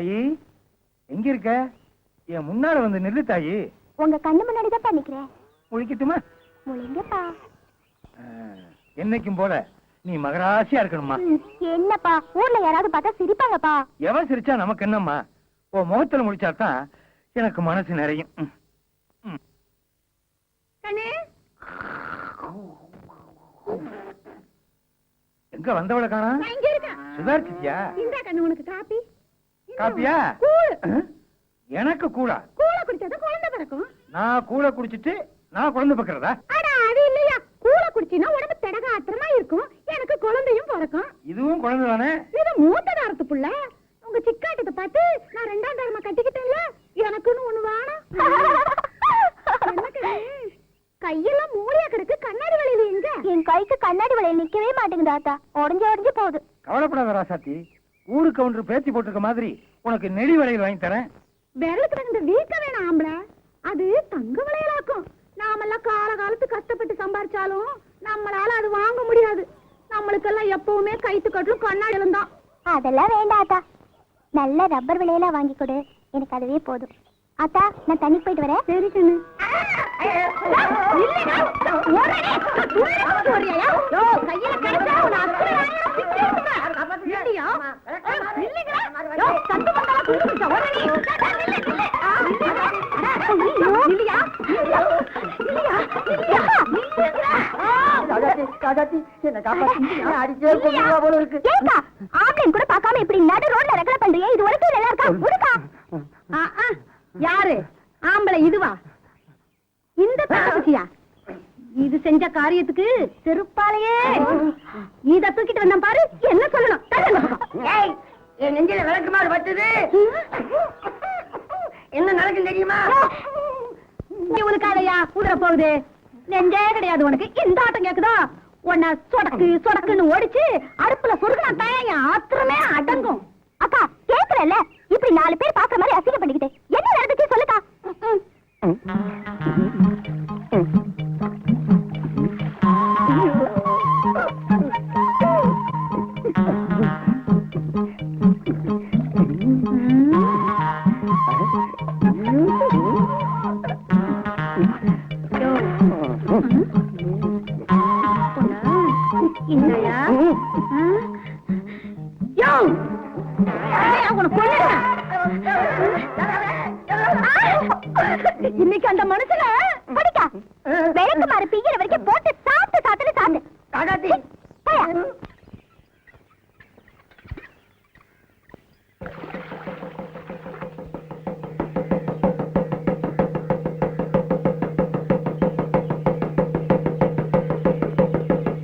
தாயி எங்க இருக்க? என் முன்னால வந்து நில்லு தாயி. உங்க கண்ணு முன்னாடிதான் பண்ணிக்கிறேன். முழிக்கட்டுமா? முழிங்கப்பா. என்னைக்கும் போல நீ மகராசியா இருக்கணுமா? என்னப்பா ஊர்ல யாராவது பார்த்தா சிரிப்பாங்கப்பா. எவன் சிரிச்சா நமக்கு என்னம்மா? ஓ முகத்துல முடிச்சாதான் எனக்கு மனசு நிறையும். எங்க வந்தவளை காணா? சுதாரிச்சியா? உனக்கு காப்பி. காப்பியா? எனக்கு கூடா? கூழ குடிச்சாதான் குழந்தை பிறக்கும். நான் கூழ குடிச்சிட்டு நான் குழந்தை பிறக்கிறதா? அது இல்லையா, கூழ குடிச்சினா உடம்பு திடகாத்திரமா இருக்கும், எனக்கு குழந்தையும் பிறக்கும். இதுவும் குழந்தை தானே? இது மூத்த தாரத்து புள்ள. உங்க சிக்காட்டத்தை பார்த்து நான் ரெண்டாம் தாரமா கட்டிக்கிட்டேன்ல, எனக்குன்னு ஒண்ணு வேணும். கையெல்லாம் மூளையா கிடக்கு, கண்ணாடி வளையல எங்க? என் கைக்கு கண்ணாடி வளையல் நிக்கவே மாட்டேங்குது ஆத்தா, உடஞ்சு போகுது. கவலைப்படாத ராசாத்தி, ஊருக்கு ஒன்று பேச்சு போட்டிருக்க மாதிரி உனக்கு நெடி வளையல் வாங்கி தரேன். விரலுக்கு இந்த வீக்க வேணாம் ஆம்பள, அது தங்க வளையலாக்கும். நாமெல்லாம் காலத்து கஷ்டப்பட்டு சம்பாரிச்சாலும் நம்மளால அது வாங்க முடியாது. நம்மளுக்கெல்லாம் எப்பவுமே கைத்து கட்டலும் கண்ணாடிலும் தான். அதெல்லாம் வேண்டாத்தா, நல்ல ரப்பர் வளையலா வாங்கி கொடு, எனக்கு அதுவே போதும். அத்தா நான் தண்ணி போயிட்டு வரேன். சரி கண்ணு. கூட பாக்காம இப்படி நடு ரோட்ல ரெக்கல பண்றியே, இது வரைக்கும் நல்லா இருக்கா? யாரு ஆம்பளை? இதுவா இந்த தாசியா? இது செஞ்ச காரியத்துக்கு செருப்பாலையே இத தூக்கிட்டு வந்தான் பாரு. என்ன சொல்லணும்? என் நெஞ்சில விளக்கு மாதிரி பட்டுது. என்ன நடக்கும் தெரியுமா? உனக்காலையா குதிரை போகுது, நெஞ்சே கிடையாது உனக்கு. இந்த ஆட்டம் கேக்குதா? உன்னை சொடக்கு சொடக்குன்னு ஓடிச்சு அடுப்புல சொருக்குனா தான் ஆத்திரமே அடங்கும். அக்கா கேக்குறல்ல, இப்படி 4 பேர் பாக்குற மாதிரி அசிங்க பண்ணிக்கிட்டு என்ன நடந்துச்சு சொல்லுக்கா. இன்னைக்கு அந்த மனுஷன படிக்கா விளக்கு மாறு பிய்கிற வரைக்கும் போட்டு சாப்பிட்டு சாப்பிட்டு காகாத்தி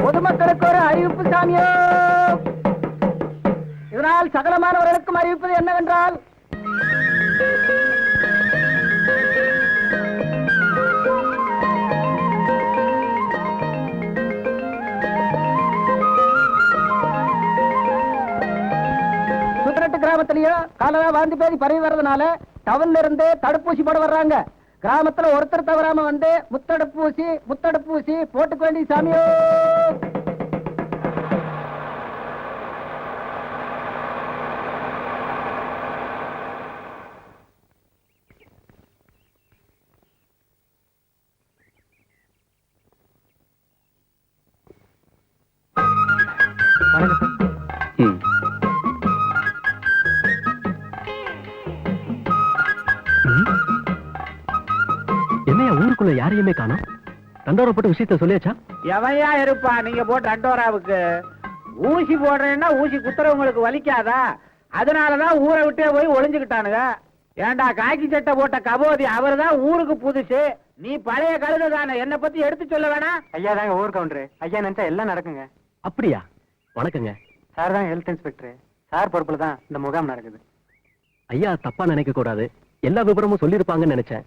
பொதுமக்களுக்கு ஒரு அறிவிப்பு சாமியோ. இதனால் சகலமானவர்களுக்கும் அறிவிப்பது என்னவென்றால், சுத்தரட்டு கிராமத்திலேயோ காலரா வாந்தி பேதி பரவி வர்றதுனால டவுன்ல இருந்து தடுப்பூசி போட வர்றாங்க. கிராமத்துல ஒருத்தர் தவறாம வந்து முத்தடுப்பூசி போட்டுக்க வேண்டிய சாமியோ. என்னையா ஊருக்குள்ள யாரையுமே காணோம்? தண்டோரா போட்டு விஷயத்த சொல்லியாச்சா? எவையா இருப்பா நீங்க போட்டு தண்டோராவுக்கு? ஊசி போடுறேன்னா ஊசி குத்துறவங்களுக்கு வலிக்காதா? அதனாலதான் ஊரை விட்டே போய் ஒளிஞ்சுக்கிட்டானுங்க. ஏண்டா காக்கி சட்டை போட்ட கபோதி அவர் தான் ஊருக்கு புதுசு, நீ பழைய கழுத தானே, என்ன பத்தி எடுத்து சொல்ல வேணாம். ஐயா தாங்க ஊர் கவுண்டரு. ஐயா நினைச்சா எல்லாம் நடக்குங்க. அப்படியா? வணக்கங்க. சார் தான் ஹெல்த் இன்ஸ்பெக்டர். சார் பொறுப்புல தான் இந்த முகாம் நடக்குது. ஐயா தப்பா நினைக்க கூடாது, எல்லா விவரமும் சொல்லிருப்பாங்கன்னு நினைச்சேன்.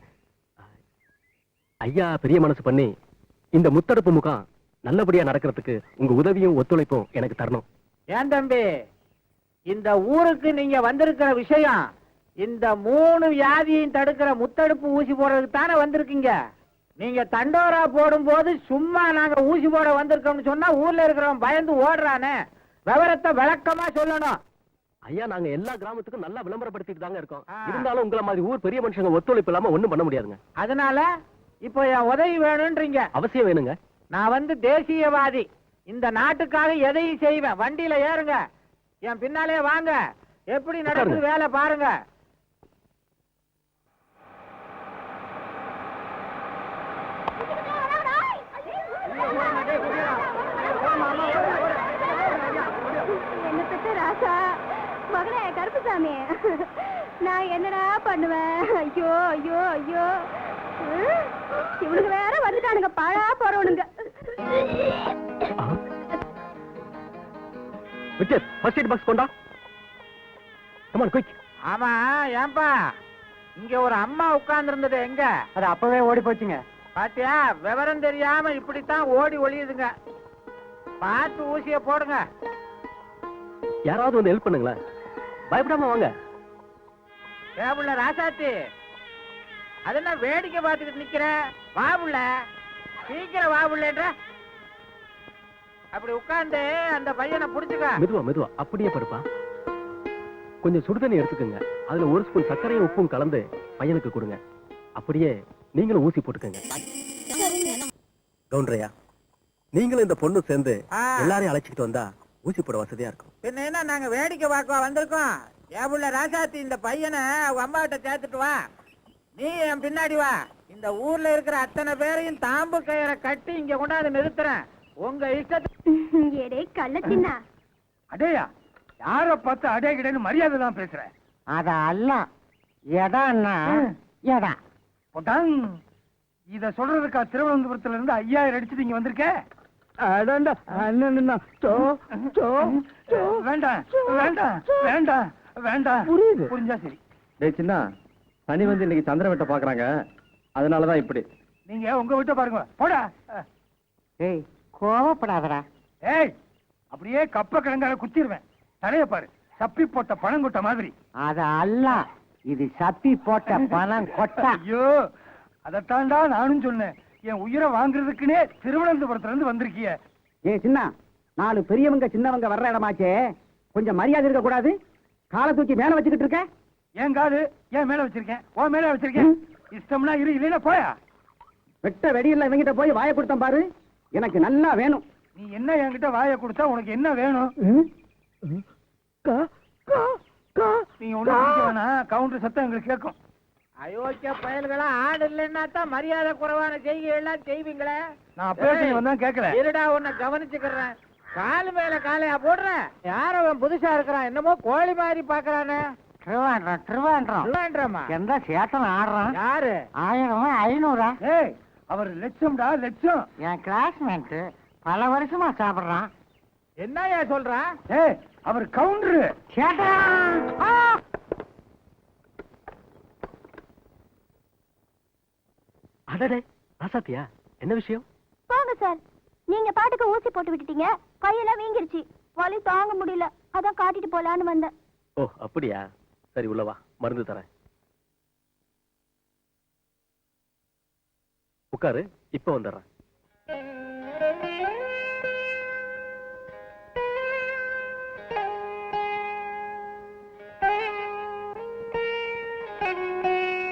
ஐயா பெரிய மனசு பண்ணி இந்த முத்தடுப்பு முகாம் நல்லபடியா நடக்கிறதுக்கு உங்க உதவியும் ஒத்துழைப்பும் எனக்கு தரணும். ஏன் தம்பி, இந்த ஊருக்கு நீங்க வந்திருக்கிற விஷயம் இந்த 3 வியாதியையும் தடுக்கிற முத்தடுப்பு ஊசி போடுறதுக்கு தானே வந்திருக்கீங்க. நீங்க தண்டோரா போடும் போது சும்மா நாங்க ஊசி போட வந்திருக்கோம்னு சொன்னா ஊர்ல இருக்கிறவன் பயந்து ஓடுறானே. விவரத்தை விளக்கமா சொல்லணும். ஐயா நாங்க எல்லா கிராமத்துக்கும் நல்லா விளம்பரப்படுத்திட்டு தாங்க இருக்கோம். ஆ. இருந்தாலும் உங்களை மாதிரி ஊர் பெரிய மனுஷங்க ஒத்துழைப்பு இல்லாம ஒண்ணும் பண்ண முடியாதுங்க. அதனால இப்போ என் உதவி வேணும்ன்றீங்க. அவசியம் வேணுங்க. நான் வந்து தேசியவாதி, இந்த நாட்டுக்காக எதையும் செய்வேன். வண்டியில ஏறுங்க, என் பின்னாலே வாங்க, எப்படி நடக்குது வேலை பாருங்க. என்ன பெத்த ராசா மகனே கருப்புசாமி, நான் என்னடா பண்ணுவேன்? ஐயோ ஐயோ ஐயோ, இவனுக்கு வேற வந்துட்டானுங்க, பாழா போறவனுங்க. விக்டர் ஃபர்ஸ்ட் எய்ட் பாக்ஸ் கொண்டா. Come on quick. ஆமா ஏன்பா, இங்க ஒரு அம்மா உட்கார்ந்து இருந்தது எங்க? அது அப்பவே ஓடி போச்சுங்க. பாத்தியா, விவரம் தெரியாம இப்படித்தான் ஓடி ஒளியுதுங்க. பார்த்து ஊசிய போடுங்க. யாராவது வந்து ஹெல்ப் பண்ணுங்களேன். பயப்படாம வாங்க. வேபுள்ள ராசாத்தி, அது என்ன வேடிக்கை பார்த்துக்கிட்டு நிக்கிற? வாபுள்ள, சீக்கிரம் வாபுள்ளன்ற. அப்படி உட்கார்ந்து அந்த பையனை புடிச்சுக்க. மெதுவா மெதுவா அப்படியே படுப்பா. கொஞ்சம் சுடுதண்ணி எடுத்துக்கோங்க. அதுல ஒரு ஸ்பூன் சர்க்கரையும் உப்பும் கலந்து பையனுக்கு கொடுங்க. அப்படியே நீங்களும் ஊசி போட்டுக்கோங்க. கவுண்டரையா, நீங்களும் இந்த பொண்ணு சேர்ந்து ஆ. எல்லாரையும் அழைச்சிட்டு வந்தா ஊசி போட வசதியா இருக்கும். பின்ன என்ன, நாங்க வேடிக்கை பார்க்க வந்திருக்கோம். ஏபுள்ள ராசாத்தி, இந்த பையனை உங்க அம்மா கிட்ட சேர்த்துட்டு வா. நீ என் பின்னாடி வா. இந்த ஊர்ல இருக்கிற அத்தனை பேரையும் தாம்பு கயிறை கட்டி இங்க கொண்டாந்து நிறுத்துறேன். உங்க இஷ்டத்துக்கு. ஏடே கள்ள சின்ன, அடேயா, யார பார்த்து அடே கிடன்னு மரியாதை தான் பேசுறேன். அத அல்ல எடா எடா. போட்டாங், இத சொல்றதுக்கா திருவனந்தபுரத்துல இருந்து 5000 அடிச்சுட்டு இங்க வந்திருக்க? வேண்டாம் வேண்டாம் வேண்டாம் வேண்டாம். புரியுது. புரிஞ்சா சரி. டேய் சின்ன, சனி வந்து இன்னைக்கு சந்திர வெட்ட பாக்குறாங்க, அதனாலதான் இப்படி. நீங்க உங்க வீட்டை பாருங்க, போடா. ஏய் கோவப்படாதடா. ஏய், அப்படியே கப்ப கிழங்கால குத்திடுவேன். தலைய பாரு, சப்பி போட்ட பணம் கொட்ட மாதிரி. அத அல்ல, இது சப்பி போட்ட பணம் கொட்டா. ஐயோ, அதத்தாண்டா நானும் சொன்னேன். என் உயிரை வாங்குறதுக்குன்னே திருவனந்தபுரத்துல இருந்து வந்திருக்கிய. ஏ சின்ன, 4 பெரியவங்க சின்னவங்க வர்ற இடமாச்சே, கொஞ்சம் மரியாதை இருக்க கூடாது? காலை தூக்கி மேல வச்சுக்கிட்டு இருக்க. என் காது ஏன் மேல வச்சிருக்கேன்? ஓ மேல வச்சிருக்கேன். இஷ்டம்னா இரு, இல்லைன்னா போயா. வெட்ட வெடியில இவங்கிட்ட போய் வாயை கொடுத்தேன் பாரு, எனக்கு நல்லா வேணும். நீ என்ன என்கிட்ட வாயை கொடுத்தா உனக்கு என்ன வேணும்? நீ ஒண்ணு குடிக்க வேணாம், கவுண்டர் சத்தம் எங்களுக்கு கேட்கும். அயோக்கிய பயல்களா, ஆடு இல்லைன்னா தான் மரியாதை குறைவான செய்கையெல்லாம் செய்வீங்களே. நான் அப்பவே வந்தா கேட்கல. இருடா, உன்னை கவனிச்சுக்கிறேன். காலு மேல காலையா போடுறேன். யாரோ அவன் புதுசா இருக்கிறான், என்னமோ கோழி மாதிரி பாக்குறானே. திருவாண்டமா எந்த சேட்டன் ஆடுறான்? யாரு? 1000 500. ஏய், அவர் லட்சம்டா லட்சம். என் கிளாஸ்மேட் பல வருஷமா சாப்பிடுறான். என்னையா சொல்றான்? ஏய், அவர் கவுண்டரு. சேட்டா. அடடே ராசாத்தியா, என்ன விஷயம்? போங்க சார், நீங்க பாட்டுக்கு ஊசி போட்டு விட்டுட்டீங்க, கையெல்லாம் வீங்கிருச்சு, வலி தாங்க முடியல, அதான் காட்டிட்டு போலான்னு வந்தேன். ஓ அப்படியா, சரி உள்ளவா, மருந்து தரேன். உட்காரு, இப்ப வந்துடுறேன்.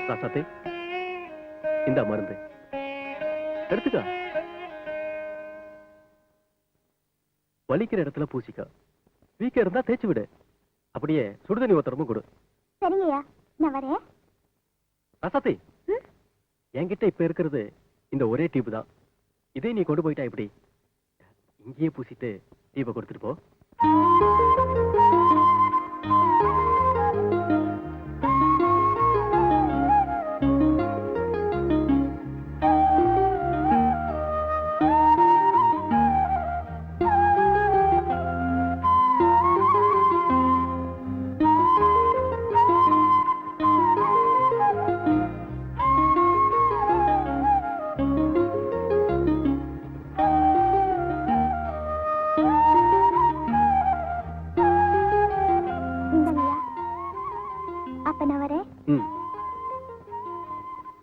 ராசாத்தி, இந்த மருந்து எடுத்துக்க. வலிக்கிற இடத்துல பூசிக்க, வீக்க இருந்தா தேய்ச்சி விடு. அப்படியே சுடுதண்ணி ஒத்தரமும் கொடு. சரிங்கய்யா, நான் வரேன். ராசாத்தி, என்கிட்ட இப்ப இருக்கிறது இந்த ஒரே டியூப் தான். இதே நீ கொண்டு போயிட்டா எப்படி? இங்கேயே பூசிட்டு டியூபை கொடுத்துட்டு போ.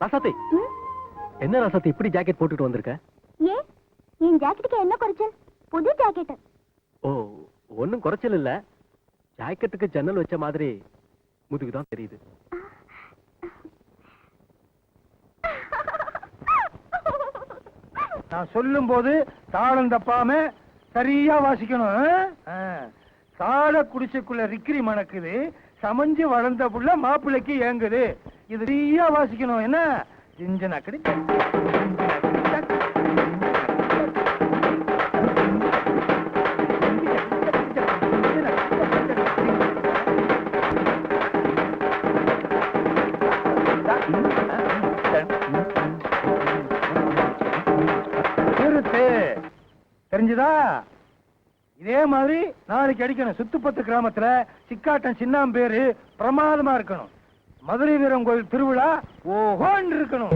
ராசாத்தி, என்ன ராசாத்தி இப்படி ஜாக்கெட் போட்டுட்டு வந்திருக்க? ஏன், என் ஜாக்கெட்டுக்கு என்ன குறைச்சல்? புது ஜாக்கெட். ஓ, ஒண்ணும் குறைச்சல் இல்ல. ஜாக்கெட்டுக்கு ஜன்னல் வச்ச மாதிரி முதுகுதான் தெரியுது. நான் சொல்லும் போது தாளம் தப்பாம சரியா வாசிக்கணும். சால குடிசைக்குள்ள ரிக்கிரி மணக்குது, சமைஞ்சு வளர்ந்த புள்ள மாப்பிள்ளைக்கு ஏங்குது. இது சரியா வாசிக்கணும். என்ன ஜிஞ்சனக்கடி தெரிஞ்சுதா? இதே மாதிரி நாளைக்கு அடிக்கணும். சுத்துப்பத்து கிராமத்துல சிக்காட்டன் சின்னாம்பேரு பிரமாதமா இருக்கணும். மதுரை வீரம் கோயில் திருவிழா ஓஹோன்னு இருக்கணும்.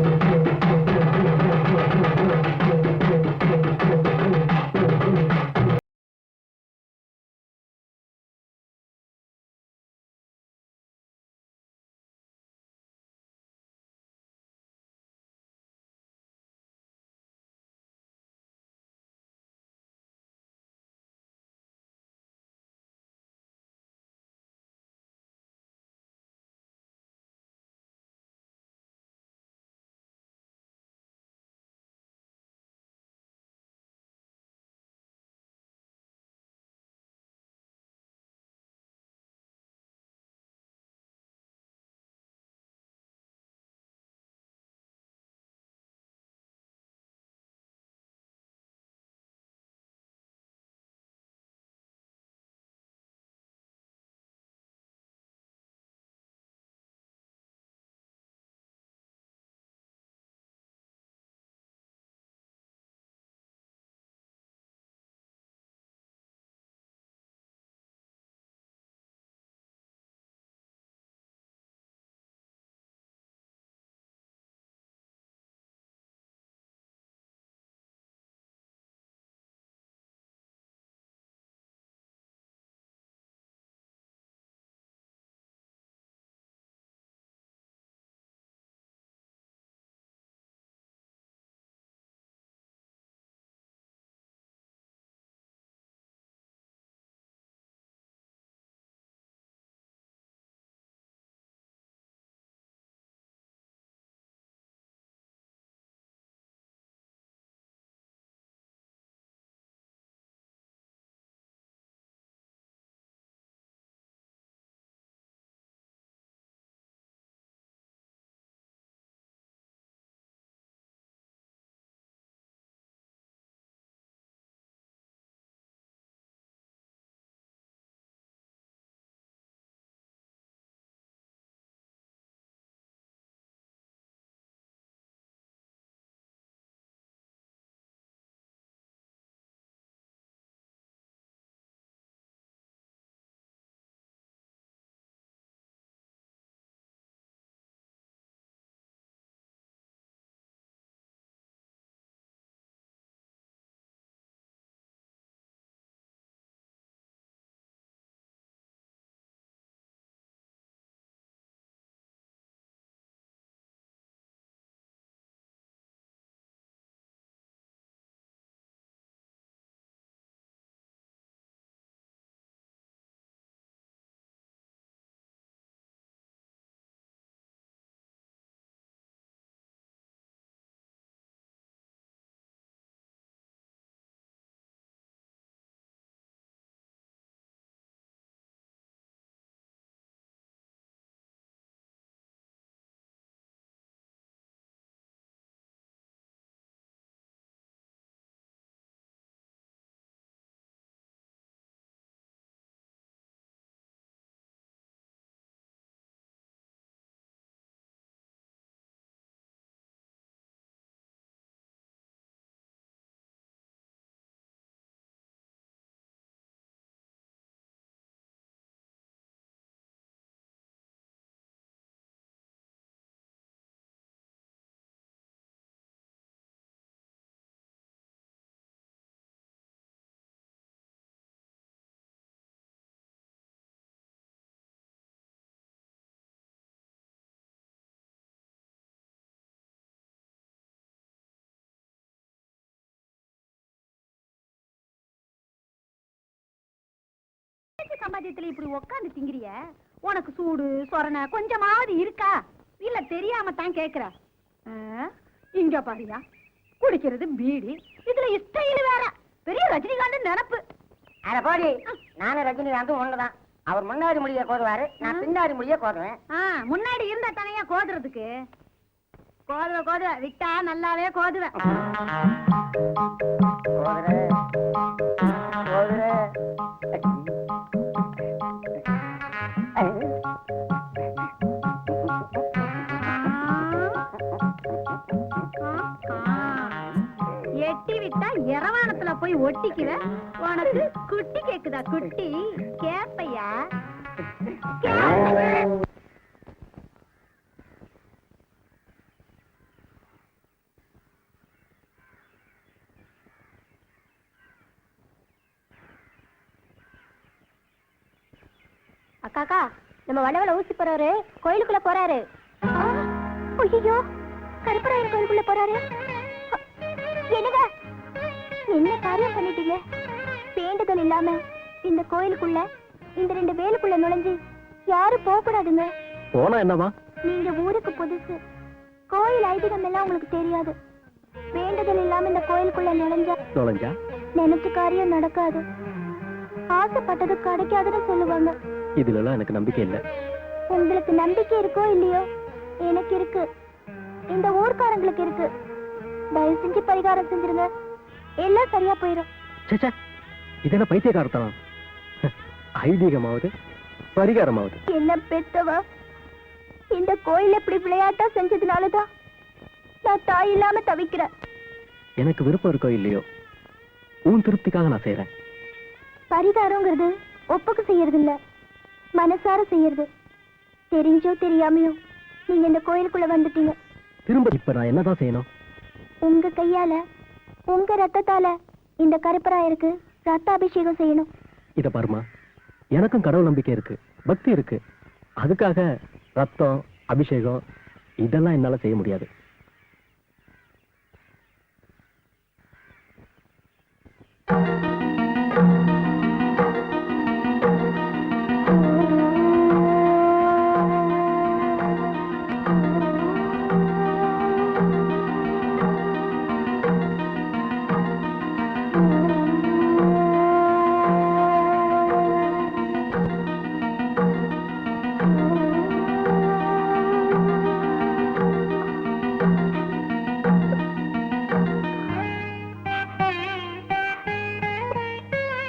மதியத்துல இப்படி உட்காந்து திங்கிறிய, உனக்கு சூடு சொரணை கொஞ்சமாவது இருக்கா? இல்ல தெரியாம தான் கேக்குற. இங்க பாரியா, குடிக்கிறது பீடி, இதுல ஸ்டைல் வேற, பெரிய ரஜினிகாந்த் நினப்பு. அட போடி, நானும் ரஜினிகாந்தும் ஒண்ணுதான். அவர் முன்னாடி முடிய கோதுவாரு, நான் பின்னாடி முடிய கோதுவேன். முன்னாடி இருந்தா தனியா கோதுறதுக்கு. கோதுவ விட்டா நல்லாவே கோதுவேன். எட்டி விட்டா இரவானத்துல போய் ஒட்டிக்கிற. உனக்கு குட்டி கேக்குதா? குட்டி கேப்பையா? அக்காக்கா, நம்ம வடவள ஊசி போறாரு, கோயிலுக்குள்ள போறாரு. ஐயோ, கருப்பராயர் கோயிலுக்குள்ள போறாரு. என்னங்க, என்ன காரியம் பண்ணிட்டீங்க? வேண்டுதல் இல்லாம இந்த கோயிலுக்குள்ள, இந்த 2 வேலுக்குள்ள நுழைஞ்சு யாரும் போக கூடாதுங்க. போனா என்னவா? நீங்க ஊருக்கு புதுசு, கோயில் ஐதீகம் எல்லாம் உங்களுக்கு தெரியாது. வேண்டுதல் இல்லாம இந்த கோயிலுக்குள்ள நுழைஞ்சா நினைச்ச காரியம் நடக்காது, ஆசைப்பட்டது கிடைக்காதுன்னு சொல்லுவாங்க. இதுல எல்லாம் எனக்கு நம்பிக்கை இல்ல. உங்களுக்கு நம்பிக்கை இருக்கோ இல்லையோ, எனக்கு இருக்கு, இந்த ஊர்க்காரங்களுக்கு இருக்கு. தயவு செஞ்சு பரிகாரம் செஞ்சிருங்க, எல்லாம் சரியா போயிடும். சேச்சா, இதெல்லாம் பைத்தியக்காரத்தனம். ஐதீகமாவது பரிகாரமாவது. என்ன பெத்தவா, இந்த கோயில் இப்படி விளையாட்டா செஞ்சதுனாலதான் நான் தாய் இல்லாம தவிக்கிறேன். எனக்கு விருப்பம் இருக்கோ இல்லையோ, உன் திருப்திக்காக நான் செய்யறேன். பரிகாரங்கிறது ஒப்புக்கு செய்யறது இல்ல, மனசார செய்யறது. தெரிஞ்சோ தெரியாமையோ நீங்க இந்த கோயிலுக்குள்ள வந்துட்டீங்க. திரும்ப இப்ப நான் என்னதான் செய்யணும்? உங்க கையால, உங்க ரத்தத்தால இந்த கருப்பராயருக்கு ரத்த அபிஷேகம் செய்யணும். இத பாருமா, எனக்கும் கடவுள் நம்பிக்கை இருக்கு, பக்தி இருக்கு. அதுக்காக ரத்தம் அபிஷேகம் இதெல்லாம் என்னால செய்ய முடியாது.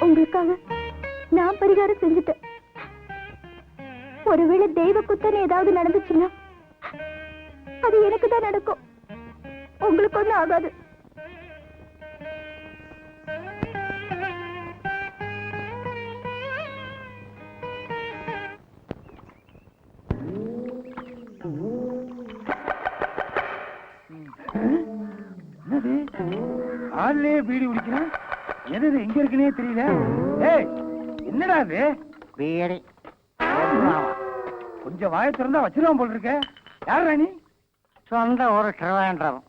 உங்களுக்காக நான் பரிகாரம் செஞ்சுட்டேன். ஒருவேளை தெய்வ குத்தனை ஏதாவது நடந்துச்சுன்னா அது எனக்கு தான் நடக்கும், உங்களுக்கு ஒண்ணும் ஆகாது. ஆள்லயே பீடி குடிக்கிறான். எது எங்க இருக்குன்னே தெரியல. ஏய், என்னடா இது? பீடி கொஞ்சம் வாயை திறந்தா வச்சிருவான் போல் இருக்க. யாரா நீ? சொந்த ஒரு திருவேண்டரம்.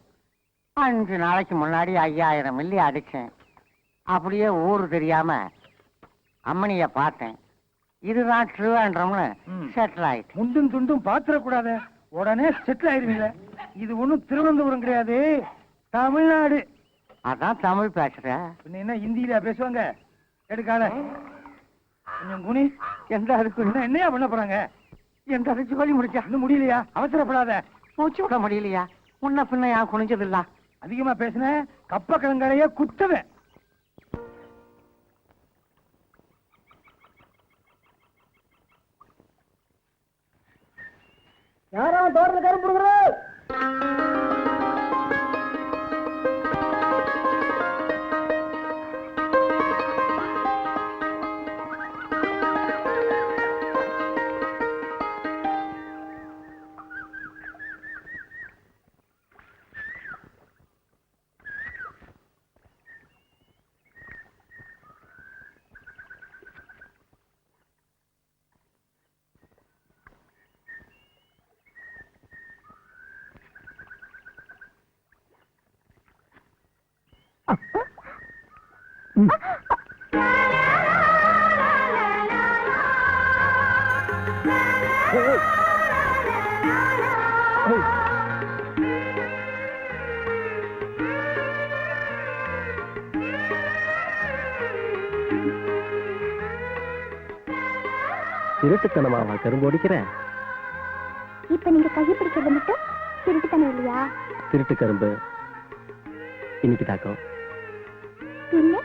5 நாளைக்கு முன்னாடி 5000 மில்லி அடிச்சேன். அப்படியே ஊரு தெரியாம அம்மனிய பார்த்தேன். இதுதான் திருவேண்டரம்னு செட்டில் ஆயிட்டு. முண்டும் துண்டும் பாத்திரக்கூடாத, உடனே செட்டில் ஆயிருவீங்க. இது ஒண்ணும் திருவனந்தபுரம் கிடையாது, தமிழ்நாடு. அதான் தமிழ் பேசுற. பின்ன என்ன ஹிந்தியில பேசுவாங்க? எடுக்கால கொஞ்சம் குனி. எந்த அதுக்கு இன்னும் என்னையா பண்ண போறாங்க? எந்த அதுக்கு சொல்லி முடிச்சா இன்னும் முடியலையா? அவசரப்படாத. மூச்சு விட முடியலையா? முன்ன பின்ன ஏன் குனிஞ்சதில்ல? அதிகமா பேசுன கப்ப கிழங்கரைய குத்துவேன். யாரா தோட்டத்துல கரும்பு கொடுக்குறது? திருட்டுத்தனமாவா கரும்பு ஒடிக்கிறேன்? இப்ப நீங்க கையை பிடிக்கிறது மட்டும் திருட்டுத்தனம் இல்லையா? திருட்டு கரும்பு இன்னைக்கு தாக்கம். இல்ல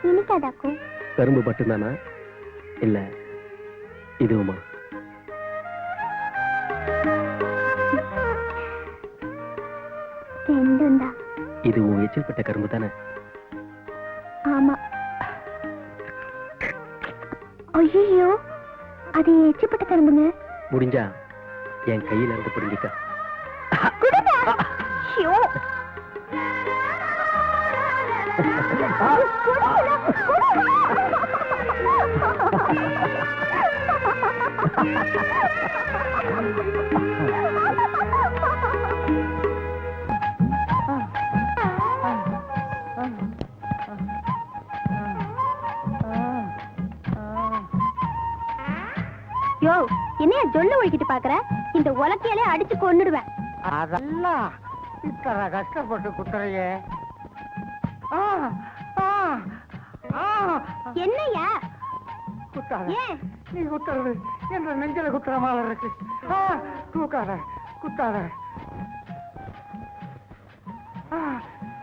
இனிக்காதாக்கும். கரும்பு மட்டும்தானா இல்ல இதுவுமா? ரெண்டும் தான். இது உன் எச்சில் பட்ட கரும்பு தானே? ஆமா. ஐயோ, அது எச்சிப்பட்ட கரும்புங்க. முடிஞ்சா என் கையில இருந்து பிடிக்க. யோ, என்னைய ஜொல்ல ஒழிக்கிட்டு பாக்குற? இந்த உலக்கையிலே அடிச்சு கொன்னுடுவேன். அதெல்லாம் இத்தனை கஷ்டப்பட்டு குத்துறையே. என்னையா குத்தாத, ஏன்? நீ குத்துறது என்ற நெஞ்சில குத்துற மாதிரி இருக்கு. தூக்காத, குத்தாத,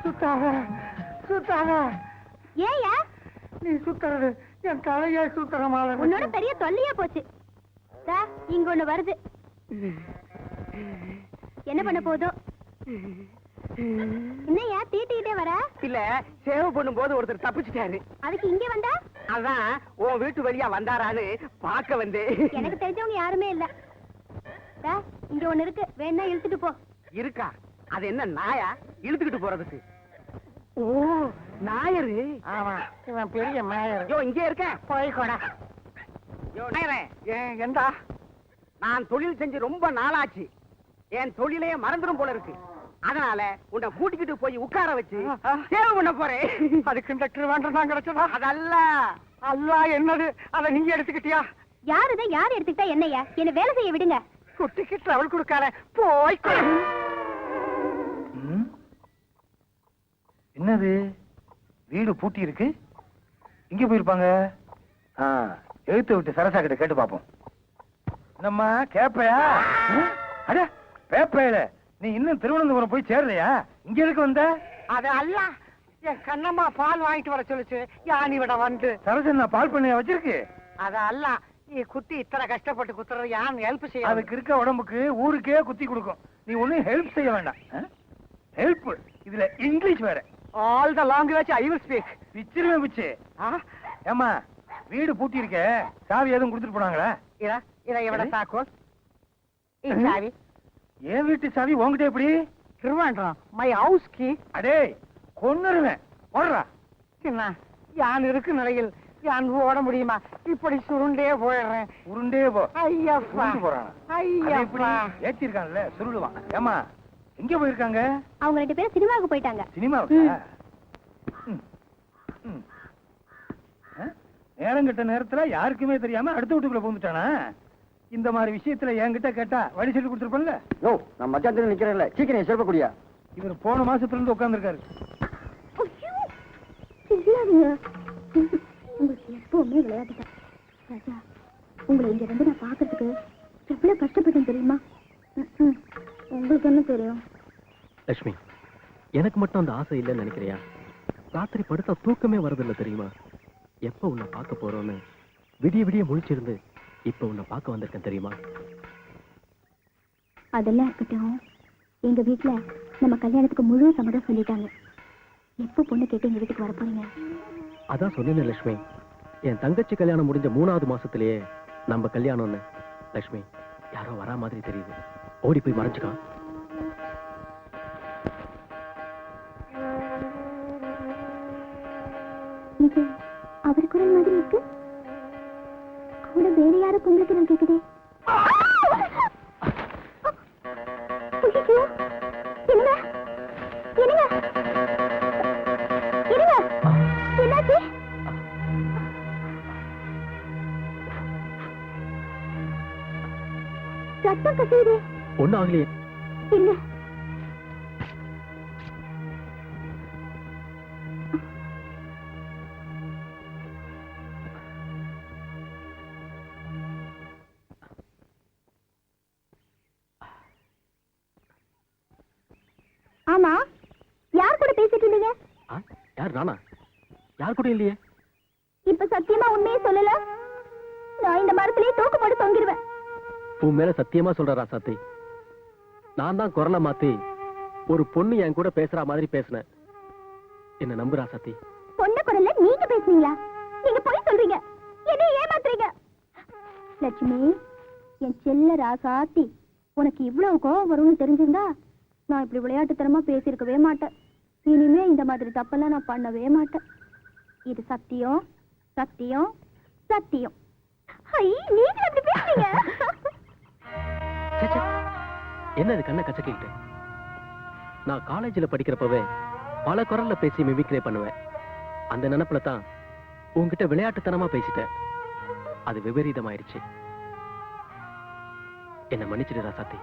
சுத்தாத, சுத்தாத. ஏயா நீ சுத்துறது என் தலையே சுத்துற மாதிரி உன்னோட இருக்கு. பெரிய தொல்லையா போச்சு. இங்க ஒண்ணு வருது. என்ன பண்ண போதும்? என்னையா தீட்டிக்கிட்டே வர? இல்ல, சேவ் பண்ணும் போது ஒருத்தர் தப்பிச்சிட்டாரு. அதுக்கு இங்க வந்தா? அதான் உன் வீட்டு வழியா வந்தாரான்னு பார்க்க வந்து. எனக்கு தெரிஞ்சவங்க யாருமே இல்ல. இங்க ஒண்ணு இருக்கு, வேணா இழுத்துட்டு போ. இருக்கா? அது என்ன நாயா இழுத்துக்கிட்டு போறதுக்கு? ஓ, நாயரு. ஆமா, இவன் பெரிய நாயர். யோ, இங்கே இருக்க, போய்கோடா. யோ நாயரே, எந்தா? நான் தொழில் செஞ்சு ரொம்ப நாளாச்சு. என் தொழிலே மறந்துடும் போல இருக்கு. அதனால உன்னை கூட்டிக்கிட்டு போய் உட்கார வச்சு சேவை பண்ண போறேன். அதுக்கு இந்த திருவாண்டம் தான் கிடைச்சதா? அதல்ல, அல்ல என்னது, அதை நீங்க எடுத்துக்கிட்டியா? யாருத யார் எடுத்துக்கிட்டா என்னையா? என்ன வேலை செய்ய விடுங்க. குட்டிக்கு டிராவல் கொடுக்கார, போய்க்கோ. என்னது, வீடு பூட்டி இருக்கு? இங்க போயிருப்பாங்க. எழுத்து விட்டு சரசா கிட்ட கேட்டு பாப்போம். நம்ம கேப்பையா? அட பேப்பையில நீ இன்னும் திருவனந்தபுரம் போய் சேரலையா? இங்க எதுக்கு வந்த? அது அல்ல, என் கண்ணம்மா பால் வாங்கிட்டு வர சொல்லுச்சு. யானி விட வந்து சரசன் நான் பால் பண்ணையா வச்சிருக்கு. அது அல்ல, நீ குத்தி இத்தனை கஷ்டப்பட்டு குத்துறது யான் ஹெல்ப் செய்ய. அதுக்கு இருக்க உடம்புக்கு ஊருக்கே குத்தி கொடுக்கும். நீ ஒண்ணும் ஹெல்ப் செய்ய வேண்டாம். ஹெல்ப் இதுல இங்கிலீஷ் வேற. All the language I will speak. பிச்சிருவேன் பிச்சு. ஏமா, வீடு பூட்டி இருக்க, சாவி எதுவும் கொடுத்துட்டு போனாங்களா? இதை இவட தாக்கோல். சாவி என் வீட்டு சாவி உங்ககிட்ட எப்படி? திருவாண்டம் மை ஹவுஸ் கீ. அடே கொன்னுருவேன், ஓடுறா. சின்ன யான் இருக்கு நிலையில் யான் ஓட முடியுமா? இப்படி சுருண்டே போயிடுறேன். உருண்டே போ. ஐயப்பா, உருண்டு போறான். ஐயப்பா. ஏத்தி இருக்கான்ல, சுருளுவான். ஏமா, எங்க போயிருக்காங்க? அவங்க 2 பேரும் சினிமாவுக்கு போயிட்டாங்க. சினிமாவுக்கா? நேரம் கெட்ட நேரத்துல யாருக்குமே தெரியாம அடுத்த வீட்டுக்குள்ள போந்துட்டானா? இந்த மாதிரி விஷயத்துல என்கிட்ட கேட்டா வழி சொல்லி கொடுத்துருப்பேன்ல. யோ, நான் மச்சான் நிக்கிறேன்ல, சீக்கிரம் சிறப்பக்கூடியா. இவர் போன மாசத்துல இருந்து உட்கார்ந்துருக்காரு. உங்களுக்கு எப்பவுமே விளையாட்டுதான். ராஜா, உங்களை இங்க வந்து நான் பாக்குறதுக்கு எவ்வளவு கஷ்டப்பட்டேன் தெரியுமா? உங்களுக்கு என்ன தெரியும்? லட்சுமி, எனக்கு மட்டும் அந்த ஆசை இல்லைன்னு நினைக்கிறியா? ராத்திரி படுத்தா தூக்கமே வரதில்லை தெரியுமா? எப்ப உன்னை பார்க்க போறோன்னு விடிய விடிய முழிச்சிருந்து இப்ப உன்னை பார்க்க வந்திருக்கேன் தெரியுமா? அதெல்லாம் இருக்கட்டும். எங்க வீட்டுல நம்ம கல்யாணத்துக்கு முழு சம்மதம் சொல்லிட்டாங்க. எப்ப பொண்ணு கேட்டு எங்க வீட்டுக்கு வர போறீங்க? அதான் சொன்னேன் லட்சுமி, என் தங்கச்சி கல்யாணம் முடிஞ்ச 3வது மாசத்திலேயே நம்ம கல்யாணம்னு. லட்சுமி, யாரோ வரா மாதிரி தெரியுது, ஓடி போய் மறைஞ்சுக்கா. இது அவர் குரல் மாதிரி இருக்கு. கூட வேற யாரும் பொம்பளை குரல் கேக்குதே. என்னங்க என்னங்க என்னங்க என்னாச்சு? ரத்தம் கசியுதே. ஒண்ணும் ஆகலையே. இல்ல. ஆமா, யார் கூட பேசிட்டு இருந்தீங்க? யார்? நானா? யார் கூட இல்லையே. இப்ப சத்தியமா உண்மையே சொல்லல, நான் இந்த மரத்திலேயே தூக்கு போட்டு தொங்கிடுவேன். உன் மேல சத்தியமா சொல்ற ராசாத்தி, நான் தான் குரலை மாத்தி ஒரு பொண்ணு என் கூட பேசுற மாதிரி பேசினேன். என்ன நம்பு ராசாத்தி. பொண்ணு குரல்ல நீங்க பேசுனீங்களா? நீங்க போய் சொல்றீங்க, என்ன ஏமாத்துறீங்க. லட்சுமி, என் செல்ல ராசாத்தி, உனக்கு இவ்வளவு கோபம் வரும்னு தெரிஞ்சிருந்தா நான் இப்படி விளையாட்டுத்தனமா பேசியிருக்கவே மாட்டேன். இனிமே இந்த மாதிரி தப்பெல்லாம் நான் பண்ணவே மாட்டேன். இது சத்தியம், சத்தியம், சத்தியம். நீங்க எப்படி பேசுறீங்க? என்ன இது கண்ணை கச்சக்கிட்டு? நான் காலேஜில் படிக்கிறப்பவே பல குரல்ல பேசி மிமிக்ரே பண்ணுவேன். அந்த நினைப்புல தான் உன்கிட்ட விளையாட்டுத்தனமா பேசிட்டேன். அது விபரீதமாயிருச்சு. என்ன மன்னிச்சிடு ராசாத்தி.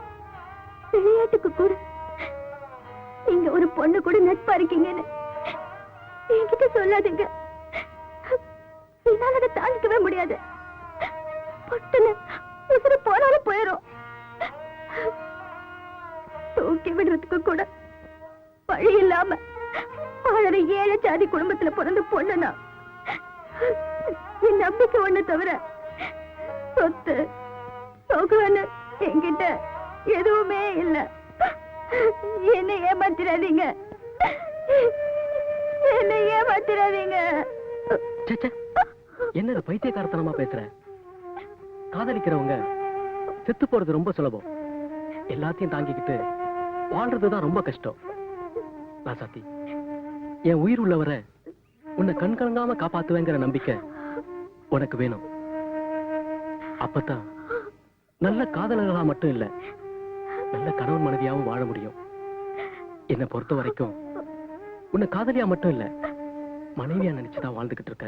விளையாட்டுக்கு கூட நீங்க ஒரு பொண்ணு கூட நட்பா இருக்கீங்கன்னு என்கிட்ட சொல்லாதீங்க. என்னால அதை தாண்டிக்கவே முடியாது. பொட்டுன்னு உசுறு போனாலும் போயிடும். தூக்கி விடுறதுக்கு கூட வழி இல்லாம வாழற ஏழை ஜாதி குடும்பத்துல பிறந்த பொண்ணுனா என் நம்பிக்கை ஒண்ணு தவிர சொத்து சொகுன்னு என்கிட்ட எதுவுமே இல்ல. என்ன ஏமாத்திராதீங்க, என்ன ஏமாத்திராதீங்க. என்ன பைத்தியக்காரத்தனமா பேசுற? காதலிக்கிறவங்க செத்து போறது ரொம்ப சுலபம். எல்லாத்தையும் தாங்கிக்கிட்டு வாழ்றதுதான் ரொம்ப கஷ்டம். ராசாத்தி, என் உயிர் உள்ளவரை உன்னை கண்கலங்காம காப்பாத்துவேங்கிற நம்பிக்கை உனக்கு வேணும். அப்பதான் நல்ல காதலர்களா மட்டும் இல்ல, நல்ல கணவன் மனைவியாவும் வாழ முடியும். என்னை பொறுத்த வரைக்கும் உன்னை காதலியா மட்டும் இல்ல, மனைவியா நினைச்சுதான் வாழ்ந்துகிட்டு இருக்க.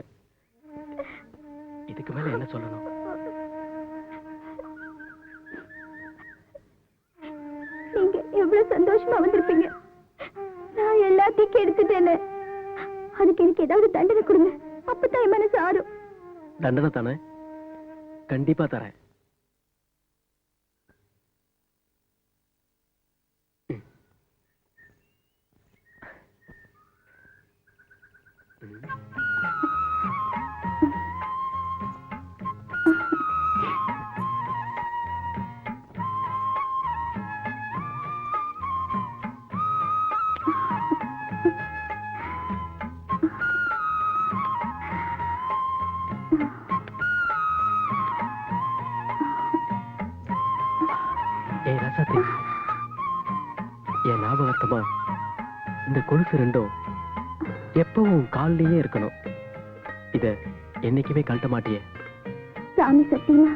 இதுக்கு மேல என்ன சொல்லணும்? நீங்க எவ்வளவு சந்தோஷமா வந்திருப்பீங்க. நான் எல்லாத்தையும் கெடுத்துட்டேன்னு அதுக்கு எனக்கு ஏதாவது தண்டனை கொடுங்க. அப்பதான் என் மனசு ஆறும். தண்டனை தானே? கண்டிப்பா தரேன். ஏய் ராசாத்தி, என் ஞாபகத்தமா இந்த கொலுசு ரெண்டும் எப்பவும் கால்லயே இருக்கணும். இத என்னைக்குமே கழட்ட மாட்டியே? சாமி சத்தியமா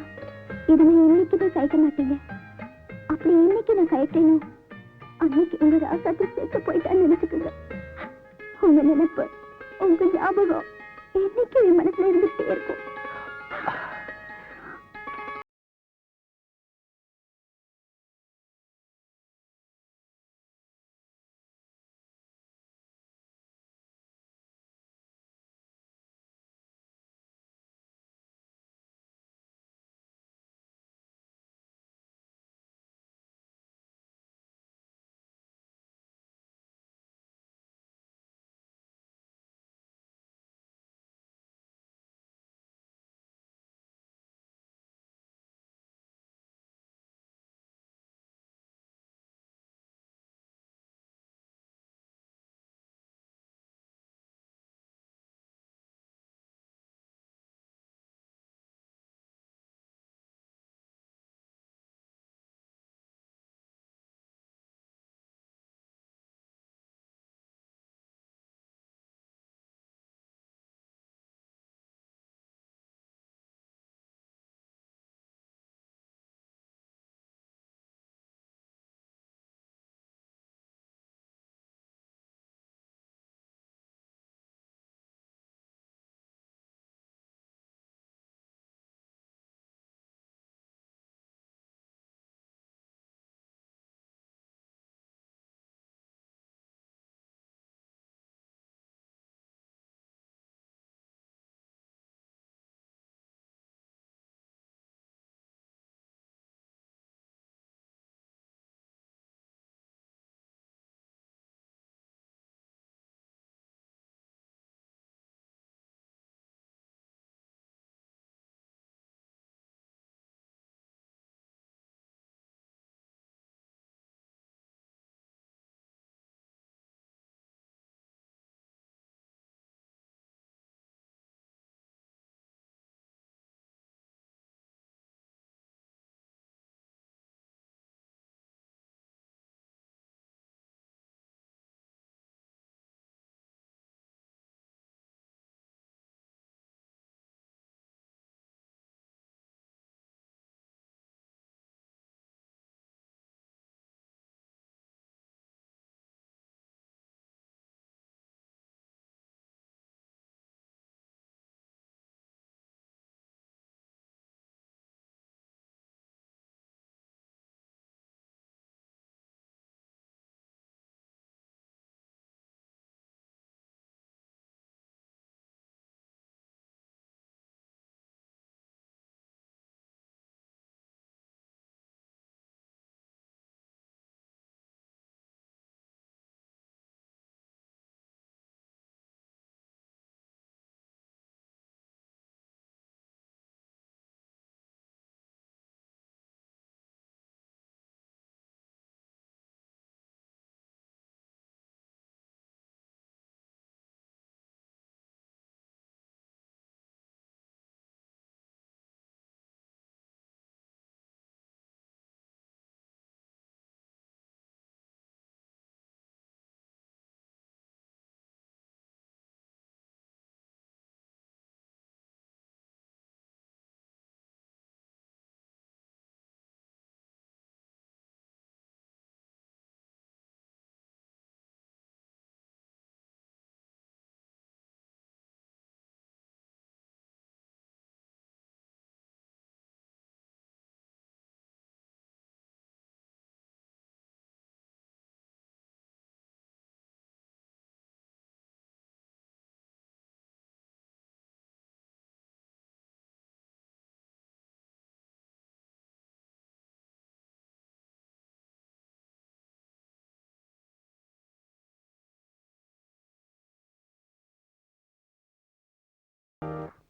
இதை நான் இன்னைக்குமே கழிக்க மாட்டீங்க. அப்படி இன்னைக்கு நான் கழிக்கணும், அன்னைக்கு உங்க ராசாத்தி சேர்த்து போயிட்டான்னு நினைச்சுக்குங்க. உங்க நினைப்பு, உங்க ஞாபகம் என்னைக்கு என் மனசுல இருந்துட்டே இருக்கும்.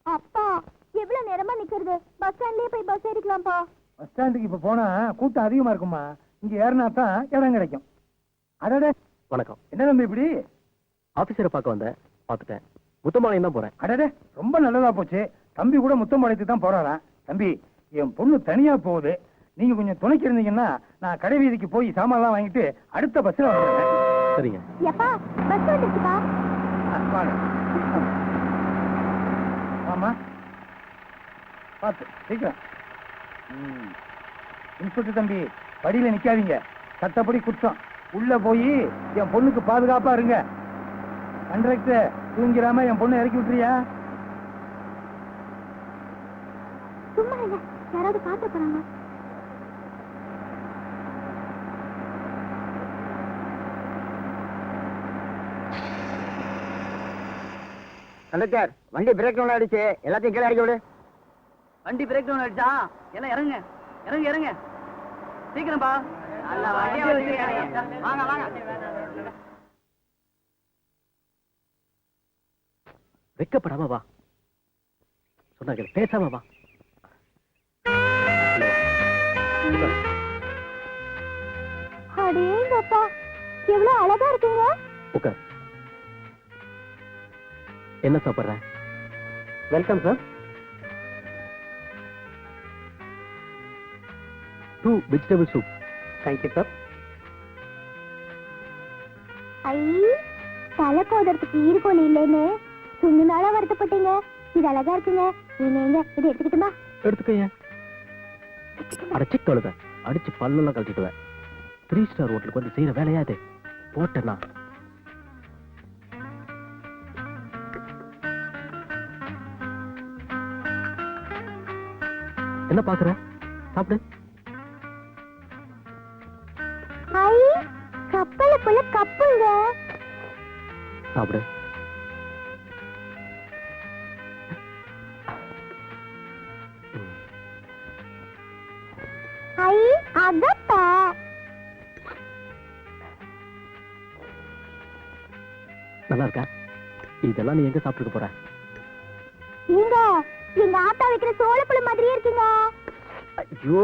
அப்பா எவ்வளவு நேரமா நிக்கிறது? பஸ் ஸ்டாண்ட்லயே போய் பஸ் ஏறிக்கலாம்ப்பா. பஸ் ஸ்டாண்டுக்கு இப்ப போனா கூட்டம் அதிகமா இருக்குமா, இங்க ஏறினா தான் இடம் கிடைக்கும். அடடே, வணக்கம். என்ன தம்பி இப்படி? ஆபீசரை பார்க்க வந்தேன், பார்த்துட்டேன். முத்தமாலையும் தான் போறேன். அடடே, ரொம்ப நல்லதா போச்சு. தம்பி கூட முத்தம்பாளையத்துக்கு தான் போறாராம். தம்பி, என் பொண்ணு தனியா போகுது, நீங்க கொஞ்சம் துணைக்கு இருந்தீங்கன்னா நான் கடை வீதிக்கு போய் சாமான்லாம் வாங்கிட்டு அடுத்த பஸ்ல வந்துடுறேன். சரிங்க. எப்பா பஸ் வந்துருச்சுப்பா. வாங்க. ஆமா, பார்த்து சீக்கிரம். இன்ஸ்பெக்டர் தம்பி, படியில நிக்காதீங்க, சட்டப்படி குற்றம். உள்ள போய் என் பொண்ணுக்கு பாதுகாப்பா இருங்க. கண்டக்டர், தூங்கிராம என் பொண்ணு இறக்கி விட்டுறியா? சும்மா இல்ல, யாராவது பார்த்து போறாங்க. கண்டக்டர், வண்டி பிரேக் டவுன் ஆயிடுச்சு, எல்லாத்தையும் கீழே இறக்கி விடு. வண்டி பிரேக் டவுன் ஆயிடுச்சா? எல்லாம் இறங்குங்க, இறங்கு இறங்க, சீக்கிரம்பா. வாங்க வாங்க. வெக்கப்படாம வா, சொன்னாங்க பேசாம வா. அடேங்கப்பா, எவ்வளவு அழகா இருக்குங்க. உட்கார். என்ன சாப்பிடுற? Welcome sir. 2 vegetable soup. Thank you sir. ஐ, தலை கோதறதுக்கு ஈடுகோல் இல்லைன்னு சுண்ணு நாளா வருத்தப்பட்டீங்க. இது அழகா இருக்குங்க. நீங்க எங்க இது எடுத்துக்கிட்டுமா? எடுத்துக்கங்க. அடைச்சி தொழுத அடிச்சு பல்லெல்லாம் கழட்டிடுவேன். 3 ஸ்டார் ஹோட்டலுக்கு வந்து செய்யற வேலையா இது? போட்டேன்னா என்ன பாக்குற? சாப்பிடு. ஐ, கப்பலுக்குள்ள கப்புங்க. சாப்பிடு. ஐ, அதப்பா. நல்லா இருக்கா? இதெல்லாம் நீ எங்க சாப்பிட்டுக்க போற? நீங்க எங்க ஆத்தா வைக்கிற சோளப்பழம் மாதிரியே இருக்குங்க. ஐயோ,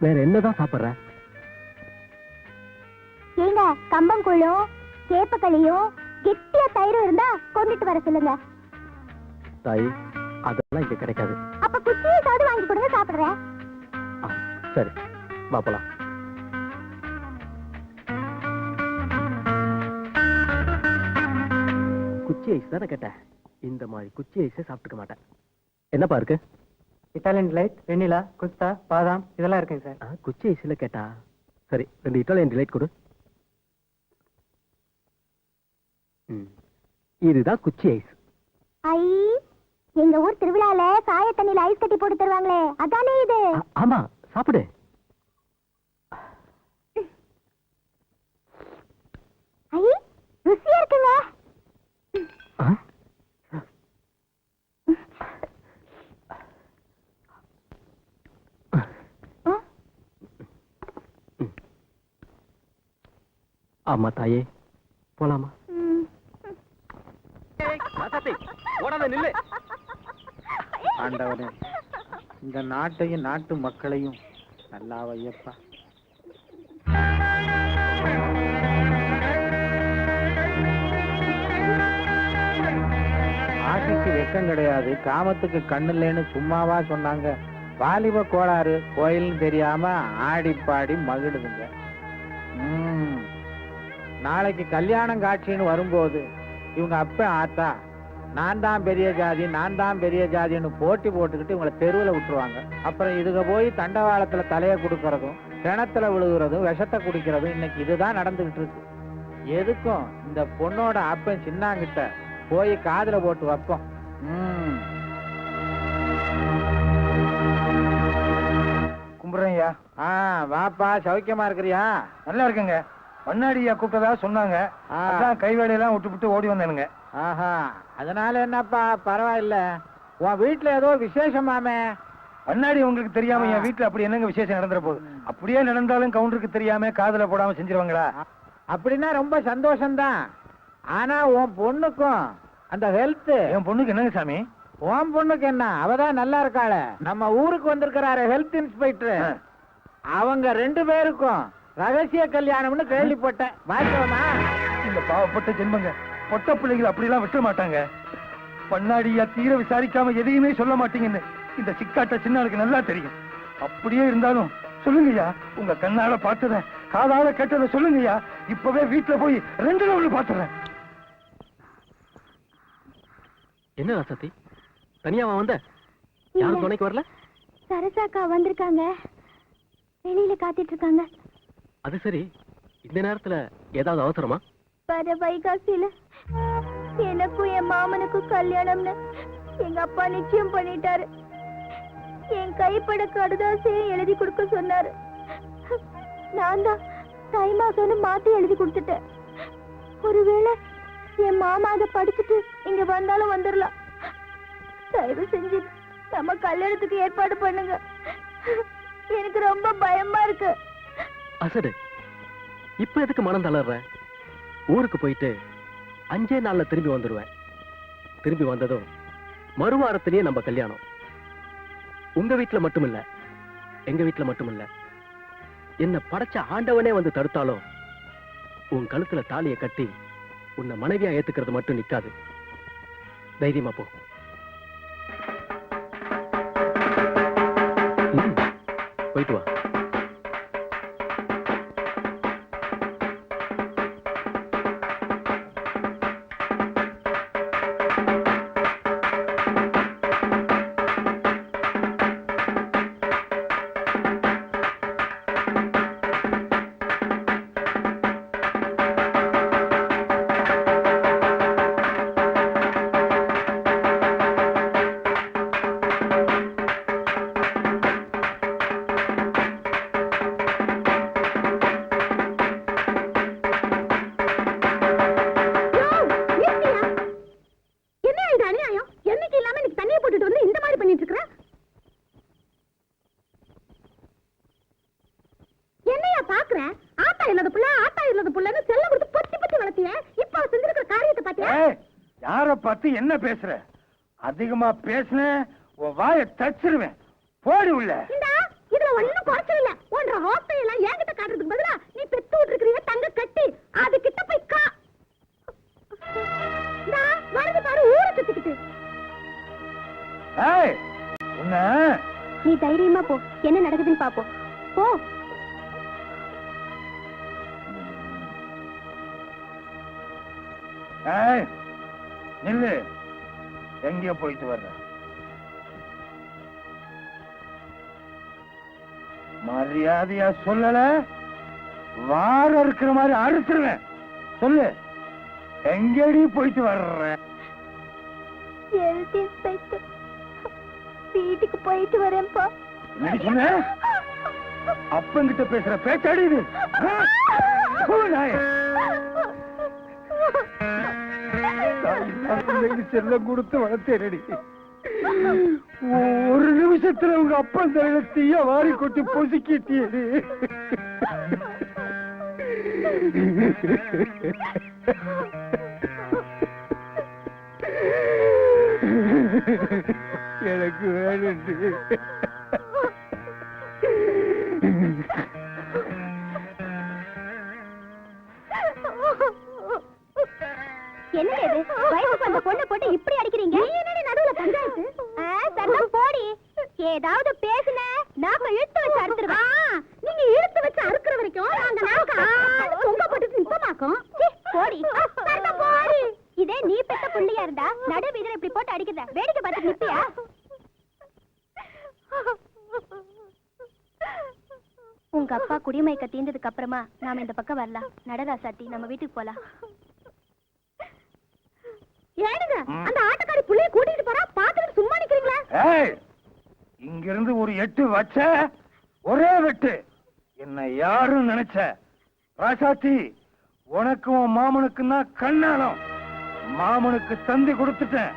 வேற என்னதான் சாப்பிடுற? ஏங்க, கம்பங்கூழும் கேப்பக்களியும் கெட்டியா தயிரும் இருந்தா கொண்டுட்டு வர சொல்லுங்க. தாய், அதெல்லாம் இங்க கிடைக்காது. அப்ப குச்சியாவது வாங்கி கொடுங்க, சாப்பிடுறேன். ஆ, சரி, வா போலாம். குச்சி ஐஸ் தானே கேட்டேன். இந்த மாதிரி குச்சி ஐஸே சாப்பிட்டுக்க மாட்டேன். என்னப்பா இருக்கு? இட்டாலியன் டிலைட், வெண்ணிலா, குஸ்தா, பாதாம் இதெல்லாம் இருக்குங்க சார். குச்சி ஐஸ்ல கேட்டா சரி, 2 இட்டாலியன் டிலைட் கொடு. இதுதான் குச்சி ஐஸ். ஐ, எங்க ஊர் திருவிழால சாய தண்ணியில ஐஸ் கட்டி போட்டு தருவாங்களே, அதானே இது? ஆமா, சாப்பிடு. ஐ, ருசியா இருக்குங்க. ஆ? ஆமா தாயே, போலாமா? ஆண்டவனே, இந்த நாட்டையும் நாட்டு மக்களையும் நல்லா வையப்பா. ஆசைக்கு வெக்கம் கிடையாது, காமத்துக்கு கண்ணு இல்லைன்னு சும்மாவா சொன்னாங்க? வாலிப கோளாறு, கோயில்னு தெரியாம ஆடி பாடி மகிழுதுங்க. நாளைக்கு கல்யாணம் காட்சின்னு வரும்போது இவங்க அப்ப ஆத்தா நான் தான் பெரிய ஜாதி, நான் தான் பெரிய ஜாதின்னு போட்டி போட்டுக்கிட்டு இவங்களை தெருவில் விட்டுருவாங்க. அப்புறம் இதுக போய் தண்டவாளத்துல தலையை கொடுக்கறதும், கிணத்துல விழுகிறதும், விஷத்தை குடிக்கிறதும் இன்னைக்கு இதுதான் நடந்துகிட்டு இருக்கு. எதுக்கும் இந்த பொண்ணோட அப்பன் சின்னாங்கிட்ட போய் காதுல போட்டு வைப்போம். கும்பிடுறேன்யா. வாப்பா, சௌக்கியமா இருக்கிறியா? நல்லா இருக்குங்க. பண்ணாடியா கூப்பிட்டதா சொன்னாங்க, அதான் கை வேலையெல்லாம் விட்டு ஓடி வந்தேனுங்க. ஆஹா, அதனால என்னப்பா, பரவாயில்ல. உன் வீட்டுல ஏதோ விசேஷமாமே? பண்ணாடி உங்களுக்கு தெரியாம என் வீட்டுல அப்படி என்னங்க விசேஷம் நடந்துற போகுது? அப்படியே நடந்தாலும் கவுண்டருக்கு தெரியாம காதுல போடாம செஞ்சிருவாங்களா? அப்படின்னா ரொம்ப சந்தோஷம்தான். ஆனா உன் பொண்ணுக்கும் அந்த ஹெல்த் என் பொண்ணுக்கு என்னங்க சாமி? உன் பொண்ணுக்கு என்ன, அவதான் நல்லா இருக்காளே. நம்ம ஊருக்கு வந்திருக்கிறாரு ஹெல்த் இன்ஸ்பெக்டர். அவங்க 2 பேருக்கும் ரகசிய கல்யாணம்னு கேள்விப்பட்டேன். வாய்க்கவமா? இந்த பாவப்பட்ட ஜென்மங்க பொட்ட பிள்ளைகள் அப்படிலாம் விட்ட மாட்டாங்க. பண்ணாடியா தீர விசாரிக்காம எதையுமே சொல்ல மாட்டீங்கன்னு இந்த சிக்காட்ட சின்னாளுக்கு நல்லா தெரியும். அப்படியே இருந்தாலும் சொல்லுங்கய்யா, உங்க கண்ணால பார்த்தத காதால கேட்டத சொல்லுங்கய்யா. இப்பவே வீட்டுல போய் 2 ரவுண்டு பாத்துறேன். என்ன சத்தி, தனியாவா வந்த? யாரும் துணைக்கு வரல? சரசாக்கா வந்திருக்காங்க, வெளியில காத்திட்டு இருக்காங்க. அது சரி, இந்த நேரத்துல ஏதாவது அவசரமா? வர வைகாசியில எனக்கும் என் மாமனுக்கும் கல்யாணம்னு எங்க அப்பா நிச்சயம் பண்ணிட்டாரு. என் கைப்பட கடுதாசையும் எழுதி கொடுக்க சொன்னாரு. நான் தான் தை மாசம்னு மாத்தி எழுதி கொடுத்துட்டேன். ஒருவேளை என் மாமா அதை படிச்சுட்டு இங்க வந்தாலும் வந்துடலாம். தயவு செஞ்சு நம்ம கல்யாணத்துக்கு ஏற்பாடு பண்ணுங்க. எனக்கு ரொம்ப பயமா இருக்கு. அசடு, இப்ப எதுக்கு மனம் தளர்ற? ஊருக்கு போயிட்டு 5 நாள்ல திரும்பி வந்துடுவேன். திரும்பி வந்ததும் மறுவாரத்திலேயே நம்ம கல்யாணம். உங்க வீட்டுல மட்டும் இல்ல, எங்க வீட்டுல மட்டும் இல்ல, என்ன படைச்ச ஆண்டவனே வந்து தடுத்தாலும் உன் கழுத்துல தாலியை கட்டி உன்னை மனைவியா ஏத்துக்கிறது மட்டும் நிக்காது. தைரியமா போ. போயிட்டு வா. யார பார்த்து என்ன பேசுற? அதிகமா பேசுன உன் வாயை தச்சிருவேன். போடி உள்ள. இதுல ஒண்ணும் குறைச்சல் இல்ல. ஒன்ற ஹோஸ்டல் எல்லாம் என்கிட்ட காட்டுறதுக்கு பதிலா நீ பெத்து விட்டுருக்கிறிய தங்க கட்டி அது கிட்ட போய் கா. வருது பாரு ஊரை சுத்திக்கிட்டு. ஏய், உன்ன நீ தைரியமா போ, என்ன நடக்குதுன்னு பாப்போம். போ. ஏய், நில்லு. எங்கேயோ போயிட்டு வர்ற? மரியாதையா சொல்லல, வார இருக்கிற மாதிரி அறுத்துருவேன். சொல்லு, எங்கடி போயிட்டு வர்ற? வீட்டுக்கு போயிட்டு வரேன்ப்பா. என்ன சொன்ன? அப்பங்கிட்ட பேசுற பேச்சாடி இது? செல்லம் கொடுத்து வளர்த்தேனடி. ஒரு நிமிஷத்துல உங்க அப்பன் தலையில தீய வாரி கொட்டி பொசுக்கிட்டியது. எனக்கு வேணும். என்ன இது வயசுக்கு வந்த பொண்ணை போட்டு இப்படி அடிக்கிறீங்க? நீ என்னடி நடுவுல பஞ்சாயத்து? சத்தம் போடி. ஏதாவது பேசுன நாக்க இழுத்து வச்சு அறுத்துருவேன். நீங்க இழுத்து வச்சு அறுக்கிற வரைக்கும் நாங்க நாக்க தொங்க போட்டு நிப்பமாக்கும். போடி சத்தம் போடி. இதே நீ பெத்த புள்ளியா இருந்தா நடு வீதியில இப்படி போட்டு அடிக்குத வேடிக்கை பார்த்து நிப்பியா? உங்க அப்பா குடிமயக்க தீர்ந்ததுக்கு அப்புறமா நாம இந்த பக்கம் வரலாம். நடரா சாத்தி நம்ம வீட்டுக்கு போலாம். ஏனுங்க அந்த ஆட்டக்காரி புள்ளைய கூட்டிட்டு போறா, பாத்துட்டு சும்மா நிக்கிறீங்களா? ஏய், இங்க இருந்து ஒரு 8 வச்ச ஒரே வெட்டு. என்ன யாரும் நினைச்ச? ராசாத்தி, உனக்கும் உன் மாமனுக்கும் தான் கண்ணாலம். மாமனுக்கு தந்தி கொடுத்துட்டேன்.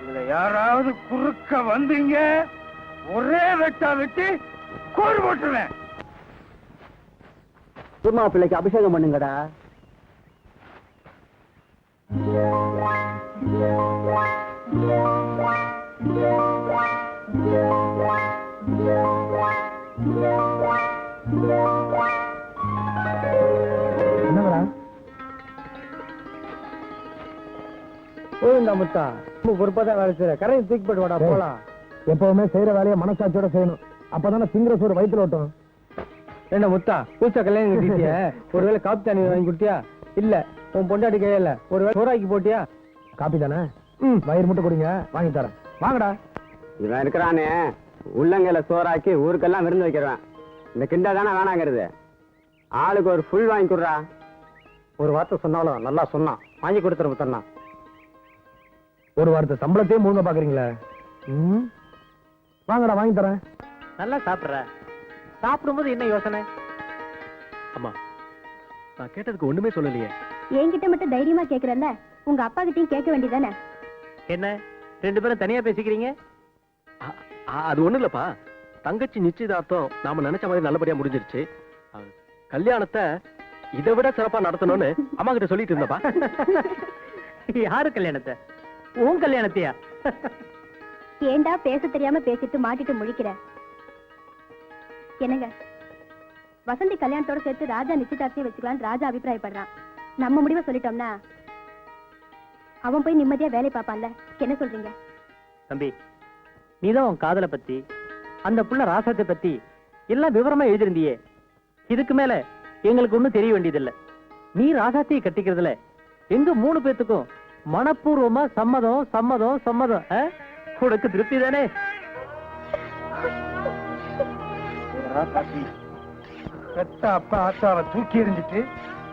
இதுல யாராவது குறுக்க வந்தீங்க ஒரே வெட்டா வெட்டி கோடு போட்டுருவேன். சும்மா பிள்ளைக்கு அபிஷேகம் பண்ணுங்கடா. என்னங்கடா போயிருந்தா முத்தா பொறுப்பா தான் வேலை செய்யற கரையை தூக்கி போட்டு வாடா போலாம். எப்பவுமே செய்யற வேலையை மனசாட்சியோட செய்யணும், அப்பதானே திங்கிற சோறு வயிற்றுல ஓட்டும். என்ன முத்தா பூச்சா கல்யாணம் கட்டிட்டிய, ஒருவேளை காப்பி தண்ணி வாங்கி கொடுத்தியா? இல்ல உன் பொண்டாட்டி கையில ஒருவேளை சோறாக்கி போட்டியா? காப்பி தானே, வயிறு மட்டும் கொடுங்க வாங்கி தரேன், வாங்கடா. இவன் இருக்கிறானே உள்ளங்கையில சோறாக்கி ஊருக்கெல்லாம் விருந்து வைக்கிறவன். இந்த கிண்டா தானே வேணாங்கிறது. ஆளுக்கு ஒரு ஃபுல் வாங்கி கொடுறா. ஒரு வார்த்தை சொன்னாலும் நல்லா சொன்னான், வாங்கி கொடுத்துரு முத்தண்ணா. ஒரு வாரத்தை சம்பளத்தையும் மூங்க பாக்குறீங்களே. வாங்கடா வாங்கி தரேன். நல்லா சாப்பிடுற, சாப்பிடும்போது என்ன யோசனை? அம்மா நான் கேட்டதுக்கு ஒண்ணுமே சொல்லலையே. என்கிட்ட மட்டும் தைரியமா கேக்குறல்ல, உங்க அப்பா கிட்டயும் கேட்க வேண்டியதானே? என்ன ரெண்டு பேரும் தனியா பேசிக்கிறீங்க? அது ஒண்ணு இல்லப்பா, தங்கச்சி நிச்சயதார்த்தம் நாம நினைச்ச மாதிரி நல்லபடியா முடிஞ்சிருச்சு. கல்யாணத்தை இதை விட சிறப்பா நடத்தணும்னு அம்மா கிட்ட சொல்லிட்டு இருந்தப்பா. யாரு கல்யாணத்தை? உன் கல்யாணத்தையா? ஏண்டா பேச தெரியாம பேசிட்டு மாட்டிட்டு முழிக்கிற? என்னங்க, வசந்தி கல்யாணத்தோட சேர்த்து ராஜா நிச்சயதார்த்தையும் வச்சுக்கலான்னு ராஜா அபிப்பிராயப்படுறான். நம்ம முடிவை சொல்லிட்டோம்னா அவன் போய் நிம்மதியா வேலை பார்ப்பான்ல, என்ன சொல்றீங்க? தம்பி, நீதான் உன் காதலை பத்தி அந்த புள்ள ராசத்தை பத்தி எல்லாம் விவரமா எழுதிருந்தியே. இதுக்கு மேல எங்களுக்கு ஒண்ணும் தெரிய வேண்டியதில்லை. நீ ராசாத்தியை கட்டிக்கிறதுல எங்க 3 பேத்துக்கும் மனப்பூர்வமா சம்மதம் சம்மதம் சம்மதம். உனக்கு திருப்தி தானே? பெத்த அப்பா ஆத்தாவை தூக்கி எறிஞ்சிட்டு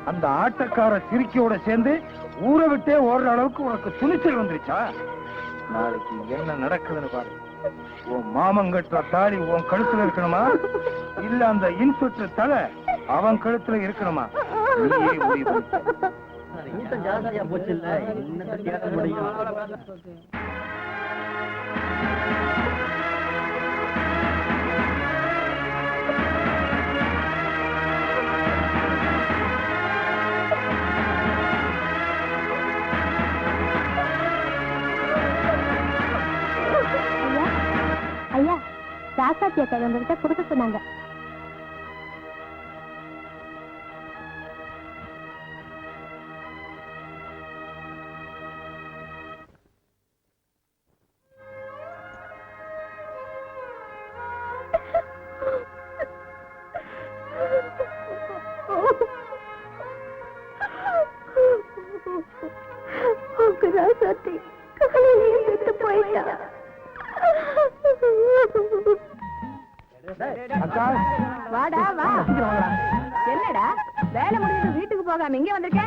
அந்த ஆட்டக்கார சிரிக்கையோட சேர்ந்து ஊரை விட்டே ஓடுற அளவுக்கு உனக்கு துணிச்சல் வந்துருச்சா? நாளைக்கு என்ன நடக்குதுன்னு பாரு. உன் மாமங்கட்டுற தாலி உன் கழுத்துல இருக்கணுமா, இல்ல அந்த இன்ஸ்பெக்டர் தலை அவன் கழுத்துல இருக்கணுமா? நீயே முடிவு பண்ணு. ஜாஸ்தியா போச்சு இல்ல, என்ன கேட்க முடியும்? ஐயா, ராசாத்திய கிட்ட கொடுக்க சொன்னாங்க. ராசாத்தி காலையிலேயே செத்து போயிட்டா. அக்கா வாடா வா. என்னடா வேலை முடிஞ்சு வீட்டுக்கு போகாம இங்க வந்திருக்க?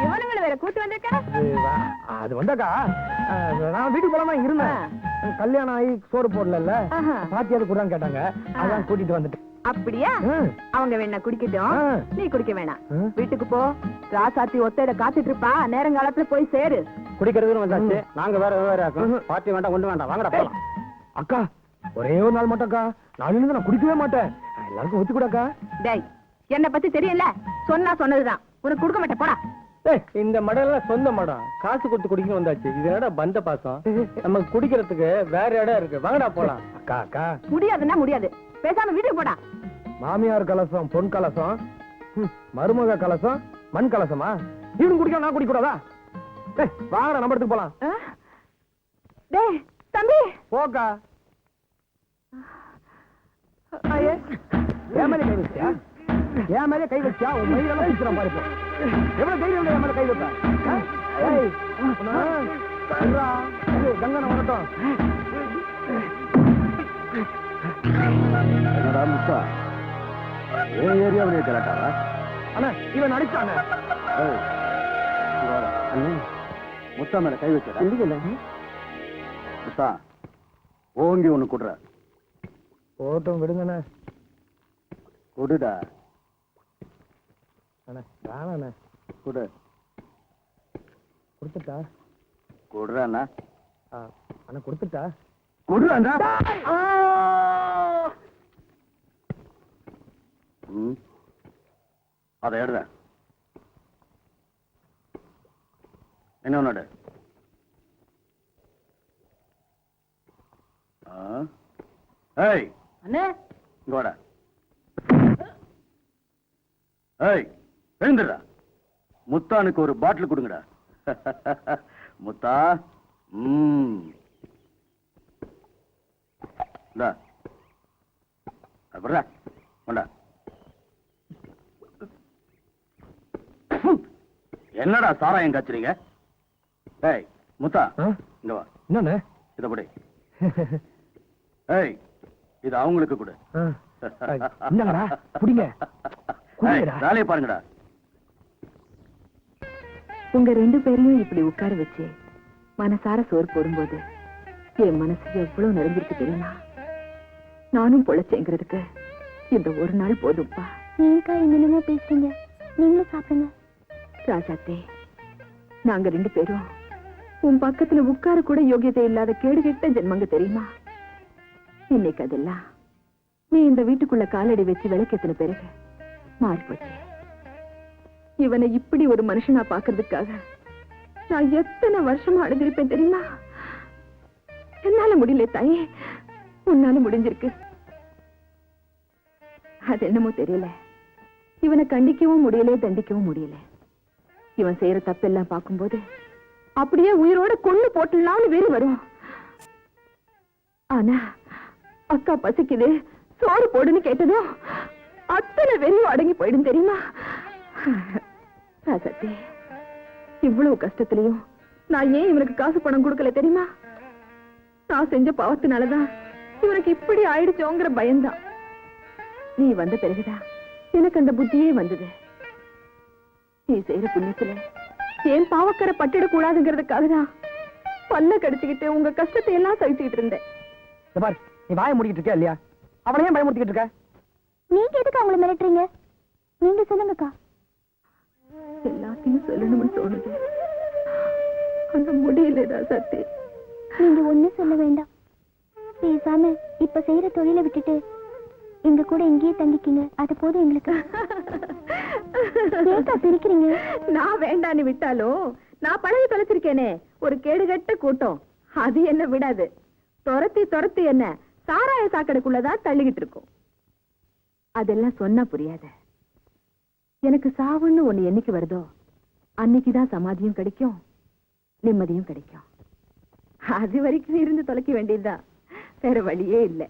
இவனுங்களை வேற கூட்டு வந்திருக்க? அது வந்தாக்கா, நான் வீட்டுக்கு போலாமா இருந்தேன். கல்யாணம் ஆகி சோறு போடல, பாத்தியாவது குடுறான்னு கேட்டாங்க, அதான் கூட்டிட்டு வந்துட்டேன். அப்படியா? அவங்க வேணா குடிக்கட்டும், நீ குடிக்க வேணாம். வீட்டுக்கு போ, ராசாத்தி ஒத்தையில காத்துட்டு இருப்பா. நேரங்காலத்துல போய் சேரு. குடிக்கிறதுன்னு வந்தாச்சு, நாங்க வேற வேற பார்ட்டி வேண்டாம் ஒண்ணு வேண்டாம், வாங்கடா போலாம். அக்கா ஒரே ஒரு நாள் மட்டும் அக்கா, நாளையிலிருந்து நான் குடிக்கவே மாட்டேன். எல்லாருக்கும் ஒத்து கூடக்கா. டேய், என்ன பத்தி தெரியல, சொன்னா சொன்னதுதான். உனக்கு கொடுக்க மாட்டேன், போடா. இந்த மடம் சொந்த மடம், காசு கொடுத்து குடிக்கணும் வந்தாச்சு. இது என்னடா பந்த பாசம்? நமக்கு குடிக்கிறதுக்கு வேற இடம் இருக்கு, வாங்கடா போலாம். அக்கா அக்கா முடியாதுன்னா முடியாது, பேசாம வீட்டுக்கு போடா. மாமியார் கலசம் பொன் கலசம், மருமக கலசம் மண் கலசமா? இவனு குடிக்க நான் குடிக்க கூடாதா? வாங்கடா நம்ம இடத்துக்கு போலாம். டேய் தம்பி, போக்கா. என் மேலே கை வச்சியா? என் மேலே கை வச்சா உன் மயிலெல்லாம் பிடிச்சிடும் பாரு. எவ்வளவு தைரியம் என் மேல கை வைப்ப? கங்கனை வரட்டும். என்னடா முத்தா, ஏன் ஏரியாவிலே கலாட்டாவா? அண்ணா இவன் நடிச்சானே. முத்தா மேல கை வச்சா இல்லையில. முத்தா ஓங்கி ஒண்ணு குடுற. போட்டும் விடுங்கண்ணே. குடுடா. அண்ணா வேணாண்ணே. குடு. கொடுத்துட்டா? குடுறாண்ணா. அண்ணா கொடுத்துட்டா? குடுறாண்டா. அதை எடுற. என்ன ஒண்ணு ஏய் அண்ணே இங்க வாடா. ஏய் எழுந்துடா. முத்தானுக்கு ஒரு பாட்டில் கொடுங்கடா. முத்தா. இந்தா. அப்படிடா கொண்டா. என்னடா சாராயம் காய்ச்சறீங்க? ஏய் முத்தா இங்க வா. என்னண்ணே? இத படி. ஏய் இது அவங்களுக்கு கொடு. என்னங்கடா குடிங்க. வேலையை பாருங்கடா. உங்க 2 பேரையும் இப்படி உட்கார வச்சு மனசார சோறு போடும்போது என் மனசு எவ்வளவு நிறைஞ்சிருக்கு தெரியுமா? நானும் பொழைச்சேங்கிறதுக்கு இந்த ஒரு நாள் போதும்ப்பா. நீங்க என்னென்னமோ பேசுறீங்க, நீங்களும் சாப்பிடுங்க. ராஜாத்தே, நாங்க 2 பேரும் உன் பக்கத்துல உட்கார கூட யோகியதை இல்லாத கேடு கெட்ட ஜென்மங்க தெரியுமா? இன்னைக்கு அதெல்லாம் நீ இந்த வீட்டுக்குள்ள காலடி வச்சு விளக்கெத்தின பிறகு மாறி போச்சு. இவனை இப்படி ஒரு மனுஷனா பாக்குறதுக்காக நான் எத்தனை வருஷமா அடைஞ்சிருப்பேன் தெரியுமா? என்னால முடியல தாயே, உன்னால முடிஞ்சிருக்கு. அது என்னமோ தெரியல, இவனை கண்டிக்கவும் முடியல, தண்டிக்கவும் முடியல. இவன் செய்யற தப்பெல்லாம் பார்க்கும்போது அப்படியே உயிரோட கொண்டு போட்டுடலாம்னு வெறி வரும். ஆனா அக்கா பசிக்குது சோறு போடுன்னு கேட்டதும் அத்தனை வெறியும் அடங்கி போயிடும் தெரியுமா? ராசத்தே, இவ்வளவு கஷ்டத்திலையும் நான் ஏன் இவனுக்கு காசு பணம் கொடுக்கல தெரியுமா? நான் செஞ்ச பாவத்தினாலதான் இவனுக்கு இப்படி ஆயிடுச்சோங்கிற பயம்தான். நீ வந்த பிறகுதான் எனக்கு அந்த புத்தியே வந்தது. நீ செய்யற புண்ணியத்துல ஏன் பாவக்கரை பட்டிடக்கூடாதுங்கிறதுக்காக தான் பல்ல கடிச்சுக்கிட்டு உங்க கஷ்டத்தை எல்லாம் சகிச்சுக்கிட்டு இருந்தேன். பாரு, நீ வாய முடிக்கிட்டு இருக்க இல்லையா? அவளையும் பயமுறுத்திக்கிட்டு இருக்க. நீங்க எதுக்கு அவங்கள மிரட்டுறீங்க? நீங்க சொல்லுங்கக்கா. எல்லாத்தையும் சொல்லணும்னு தோணுது, ஆனா முடியலடா சத்தி. நீங்க ஒண்ணும் சொல்ல வேண்டாம். பேசாம இப்ப செய்யற தொழிலை விட்டுட்டு எங்க கூட இங்கேயே தங்கிக்கிங்க, அது போதும் எங்களுக்கு. ஏக்கா சிரிக்கிறீங்க? நான் வேண்டான்னு விட்டாலும் நான் பழகி தொலைச்சிருக்கேனே ஒரு கேடுகட்ட கூட்டம், அது என்ன விடாது. துரத்தி துரத்தி என்ன சாராய சாக்கடைக்குள்ளதான் தள்ளிக்கிட்டு இருக்கும். அதெல்லாம் சொன்னா புரியாத. எனக்கு சாவுன்னு ஒண்ணு என்னைக்கு வருதோ அன்னைக்குதான் சமாதியும் கிடைக்கும், நிம்மதியும் கிடைக்கும். அது வரைக்கும் இருந்து தொலைக்க வேண்டியதுதான், வேற வழியே இல்லை.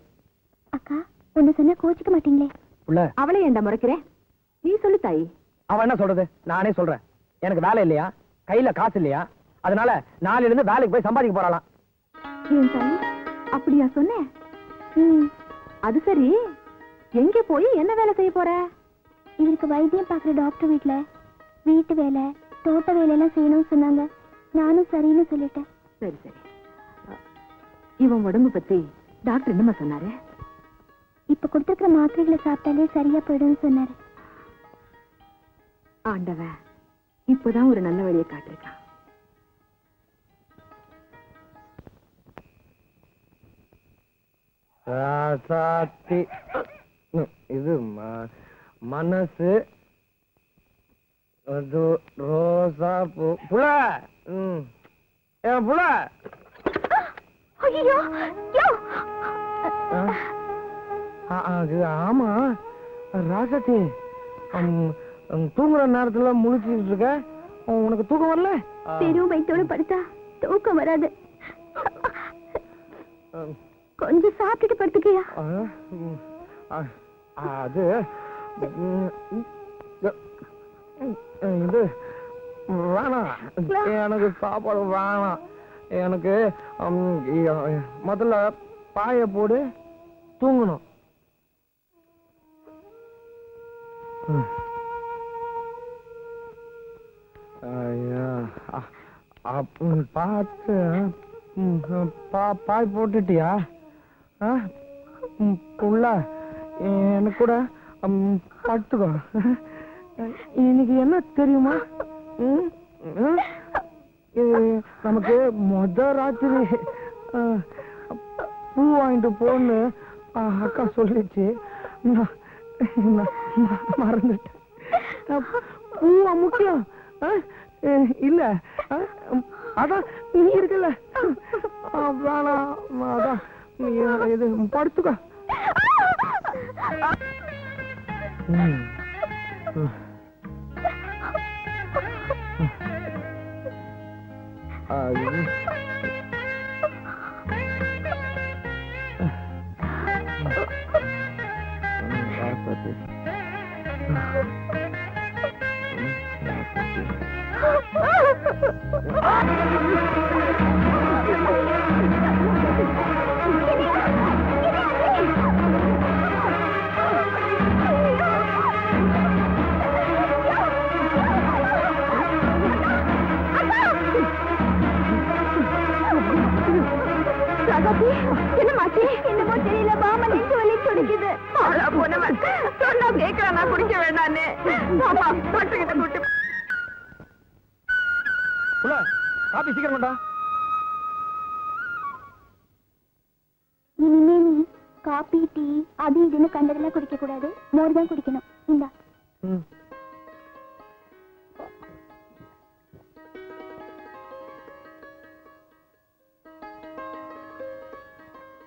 அக்கா ஒண்ணு சொன்னா கோச்சிக்க மாட்டீங்களே? அவளை ஏண்டா முறைக்கிறேன்? நீ சொல்லு தாயி. அவன் என்ன சொல்றது? நானே சொல்றேன். எனக்கு வேலை இல்லையா, கையில காசு இல்லையா, அதனால நாளையில இருந்து வேலைக்கு போய் சம்பாதிக்க போறாளாம். ஏன் தாயி அப்படியா சொன்னேன்? அது சரி, எங்க போய் என்ன வேலை செய்ய போற? இவருக்கு வைத்தியம் பாக்குற டாக்டர் வீட்டு வேலை தோட்ட வேலையெல்லாம் செய்யணும்னு சொன்னாங்க. நானும் சரின்னு சொல்லிட்டேன். சரி சரி. இவன் உடம்பு பத்தி டாக்டர் என்னமா சொன்னாரு? இப்ப கொடுத்துருக்கிற மாத்திரைகளை சாப்பிட்டாலே சரியா போயிடும்னு சொன்னாரு. ஆண்டவன் இப்பதான் ஒரு நல்ல வழியை காட்டிருக்கான். இது மனசு ரோசா பூ புல புல. ஐயோ அது ஆமா ராசாத்தி, தூங்குற நேரத்துல முழிச்சுட்டு இருக்க, உனக்கு தூக்கம் வரல? பெரும் வயிற்றோட படுத்தா தூக்கம் வராது. கொஞ்சம் சாப்பிட்டுட்டு படுத்துக்கியா? அது இது வேணாம், எனக்கு சாப்பாடு வேணாம். எனக்கு முதல்ல பாய போடு, தூங்கணும். பார்த்து பாய் போட்டுட்டியா? புள்ள எனக்கு கூட படுத்துக்கோ. இன்னைக்கு என்ன தெரியுமா? நமக்கு ராத்திரி பூ வாங்கிட்டு போன்னு அக்கா சொல்லிச்சு, மறந்துட்டேன். பூவா முக்கியம் இல்ல? அதான் நீ இருக்கல, வேணாம். அதான் இது படுத்துக்க. என்னமாச்சு? என்னமோ தெரியல, மாமா நெஞ்சு வலி துடிக்குது. சொன்னா கேட்கறான், நான் குடிக்க வேண்டான்னு. மாமா டாக்டர் கிட்ட கூட்டு காபி சீக்கிரம் கொண்டா. இனிமே நீ காபி டீ அது இதுன்னு கண்டதெல்லாம் குடிக்க கூடாது, மோர் தான் குடிக்கணும். இந்தா.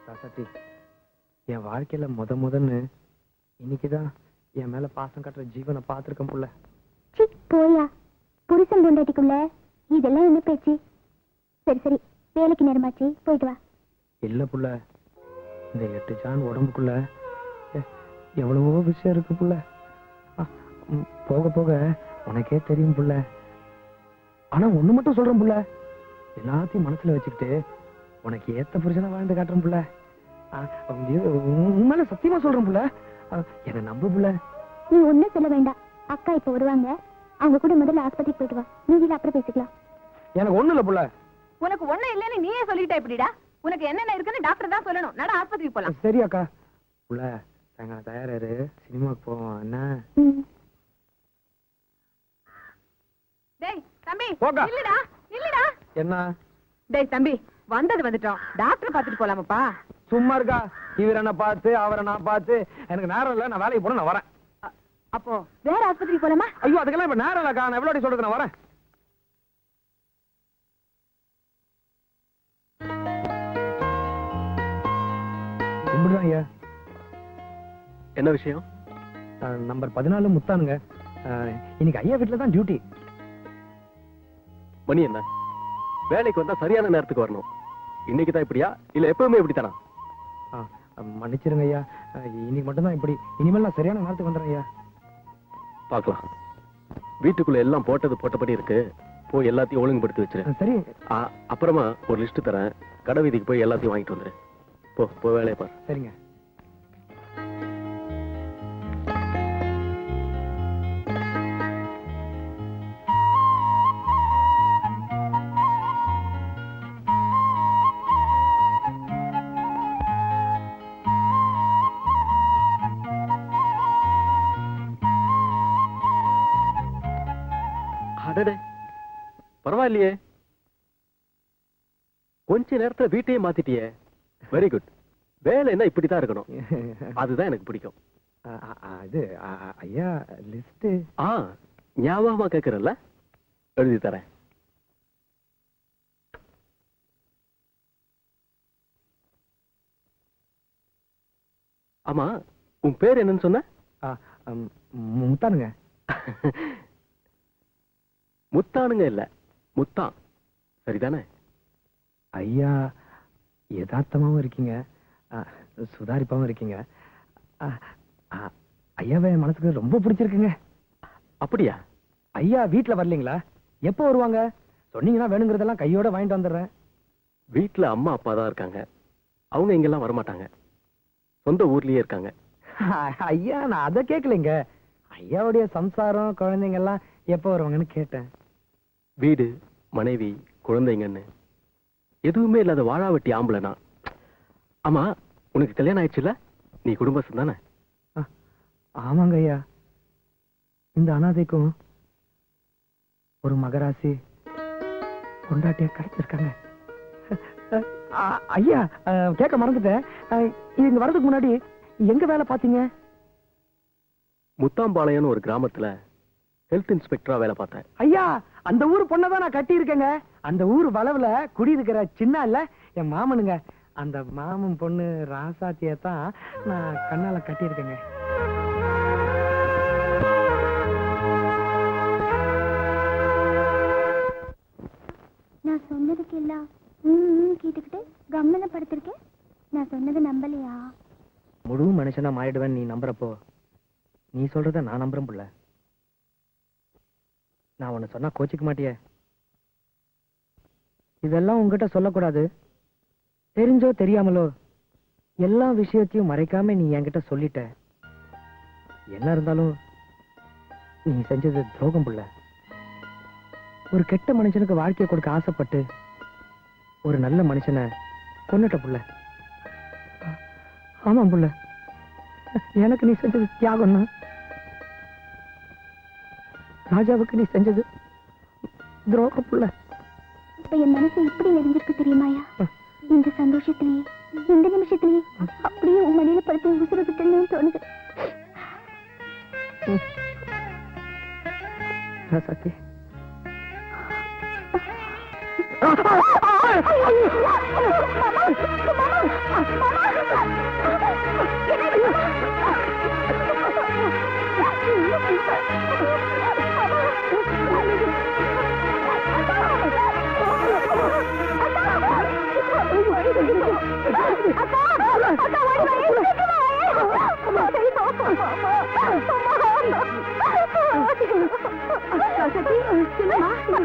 ராசாத்தி, என் வாழ்க்கையில முதன்னு இன்னைக்குதான் என் மேல பாசம் கட்டுற ஜீவனை பார்த்திருக்கேன் புள்ள. போயா, புருஷன் பொண்டாட்டிக்குள்ள இதெல்லாம் என்ன பேச்சு? சரி சரி, வேலைக்கு நேரமாச்சு, போயிட்டு வா. இல்ல புள்ள, இந்த 8 ஜான் உடம்புக்குள்ள எவ்வளவோ விஷயம் இருக்கு புள்ள. போக போக உனக்கே தெரியும் புள்ள. ஆனா ஒண்ணு மட்டும் சொல்றேன் புள்ள, எல்லாத்தையும் மனசுல வச்சுக்கிட்டு உனக்கு ஏத்த புருஷனா வாழ்ந்து காட்டுறேன் புள்ள. உண்மையில சத்தியமா சொல்றேன் புள்ள, என்ன நம்ப புள்ள. நீ ஒண்ணும் சொல்ல வேண்டாம், அக்கா இப்ப வருவாங்க, அவங்க கூட முதல்ல ஆஸ்பத்திரிக்கு போயிட்டு வா. நீங்க அப்புறம் பேசிக்கலாம். எனக்கு ஒண்ணு இல்ல புள்ள. உனக்கு ஒண்ணு இல்லன்னு நீயே சொல்லிட்டா எப்படிடா? உனக்கு என்னென்ன இருக்குன்னு டாக்டர் தான் சொல்லணும். நட ஆஸ்பத்திரிக்கு போலாம். சரி அக்கா. புள்ள, சாயங்காலம் தயாராரு, சினிமாக்கு போவோம் என்ன? டேய் தம்பி, போங்க. இல்லடா இல்லடா. என்ன? டேய் தம்பி, வந்துட்டோம், டாக்டர் பாத்துட்டு போலாமாப்பா? சும்மா இருக்கா? இவரை நான் பார்த்து அவரை நான் பார்த்து எனக்கு நேரம் இல்ல, நான் வேலைக்கு போன நான் வரேன். அப்போ வேற ஆஸ்பத்திரிக்கு போலாமா? ஐயோ அதுக்கெல்லாம் இப்ப நேரம் இல்லக்கா, நான் எவ்வளவு சொல்றது, நான் வரேன். கும்பிடுறேன் ஐயா. என்ன விஷயம்? நம்பர் 14 முத்தானுங்க. இன்னைக்கு ஐயா வீட்டுல தான் டியூட்டி. மணி என்ன? வேலைக்கு வந்தா சரியான நேரத்துக்கு வரணும். இன்னைக்கு தான் இப்படியா இல்ல எப்பவுமே இப்படி தானா? மன்னிச்சிருங்க ஐயா, இன்னைக்கு மட்டும்தான் இப்படி. இனிமேல் நான் சரியான நேரத்துக்கு வந்துடுறேன் ஐயா. பாக்கலாம். வீட்டுக்குள்ள எல்லாம் போட்டபடி இருக்கு. போய் எல்லாத்தையும் ஒழுங்குபடுத்தி வச்சிரு. சரி. அப்புறமா ஒரு லிஸ்ட் தரேன், கடை வீதிக்கு போய் எல்லாத்தையும் வாங்கிட்டு வந்துரு. போ வேலையை பாரு. சரிங்க. அடடே, பரவாயில்லையே, கொஞ்ச நேரத்துல வீட்டையே மாத்திட்டியே. Very good. வேலை என்ன இப்படித்தான் இருக்கணும், அதுதான் எனக்கு பிடிக்கும். அது ஐயா லிஸ்ட். ஞாபகமா கேக்குறல்ல, எழுதி தரேன். ஆமா, உன் பேர் என்னன்னு சொன்ன? முத்தானுங்க. முத்தானுங்க இல்ல, முத்தான், சரிதானே? ஐயா யதார்த்தமாவும் இருக்கீங்க, சுதாரிப்பாவும் இருக்கீங்க. ஐயாவை என் மனசுக்கு ரொம்ப பிடிச்சிருக்குங்க. அப்படியா? ஐயா வீட்டுல வரலீங்களா? எப்போ வருவாங்க? சொன்னீங்கன்னா வேணுங்கிறதெல்லாம் கையோட வாங்கிட்டு வந்துடுறேன். வீட்டுல அம்மா அப்பா தான் இருக்காங்க, அவங்க இங்கெல்லாம் வரமாட்டாங்க, சொந்த ஊர்லயே இருக்காங்க. ஐயா நான் அதை கேட்கலைங்க, ஐயாவுடைய சம்சாரம் குழந்தைங்க எல்லாம் எப்போ வருவாங்கன்னு கேட்டேன். வீடு மனைவி குழந்தைங்கன்னு எதுவுமே இல்லாத வாழாவட்டி ஆம்பளைனா. ஆமா, உனக்கு கல்யாணம் ஆயிடுச்சுல, நீ குடும்பஸ்தன் தானே? ஆமாங்க ஐயா, இந்த அனாதைக்கும் ஒரு மகராசி கொண்டாட்டியா கிடைச்சிருக்காங்க. ஐயா கேட்க மறந்துட்டேன், இங்க வர்றதுக்கு முன்னாடி எங்க வேலை பாத்தீங்க? முத்தாம்பாளையம்னு ஒரு கிராமத்துல ஹெல்த் இன்ஸ்பெக்டரா வேலை பார்த்தேன். ஐயா அந்த ஊர் பொண்ணதான் நான் கட்டி இருக்கேங்க. அந்த ஊர் வளவுல குடி இருக்கிற சின்ன இல்ல என் மாமனுங்க. அந்த மாமன் பொண்ணு ராசாத்தியை தான் நான் கண்ணால கட்டியிருக்கேங்க. நான் சொன்னதுக்கு எல்லாம் கேட்டுக்கிட்டு கம்மன படுத்திருக்கேன். நான் சொன்னது நம்பலையா? முழு மனுஷனா மாறிடுவேன் நீ நம்புறப்போ நீ சொல்றத நான் நம்புறேன் புள்ள. நான் உன்னை சொன்னா கோச்சிக்க மாட்டியே? இதெல்லாம் உங்ககிட்ட சொல்லக்கூடாது. தெரிஞ்சோ தெரியாமலோ எல்லா விஷயத்தையும் மறைக்காம நீ என்கிட்ட சொல்லிட்ட. என்ன இருந்தாலும் நீ செஞ்சது துரோகம் புள்ள. ஒரு கெட்ட மனுஷனுக்கு வாழ்க்கையை கொடுக்க ஆசைப்பட்டு ஒரு நல்ல மனுஷனை கொன்னுட்ட புள்ள. ஆமாம் புள்ள, எனக்கு நீ செஞ்சது தியாகம்னா ராஜாவுக்கு நீ செஞ்சது துரோகம் புள்ள. இப்ப என் மனசு இப்படி நெறிஞ்சிருக்கு தெரியுமாயா? இந்த சந்தோஷத்திலேயே இந்த நிமிஷத்திலேயே அப்படியே உன் மடியில படுத்து உசுறு விட்டுன்னு தோணுது. சக்தி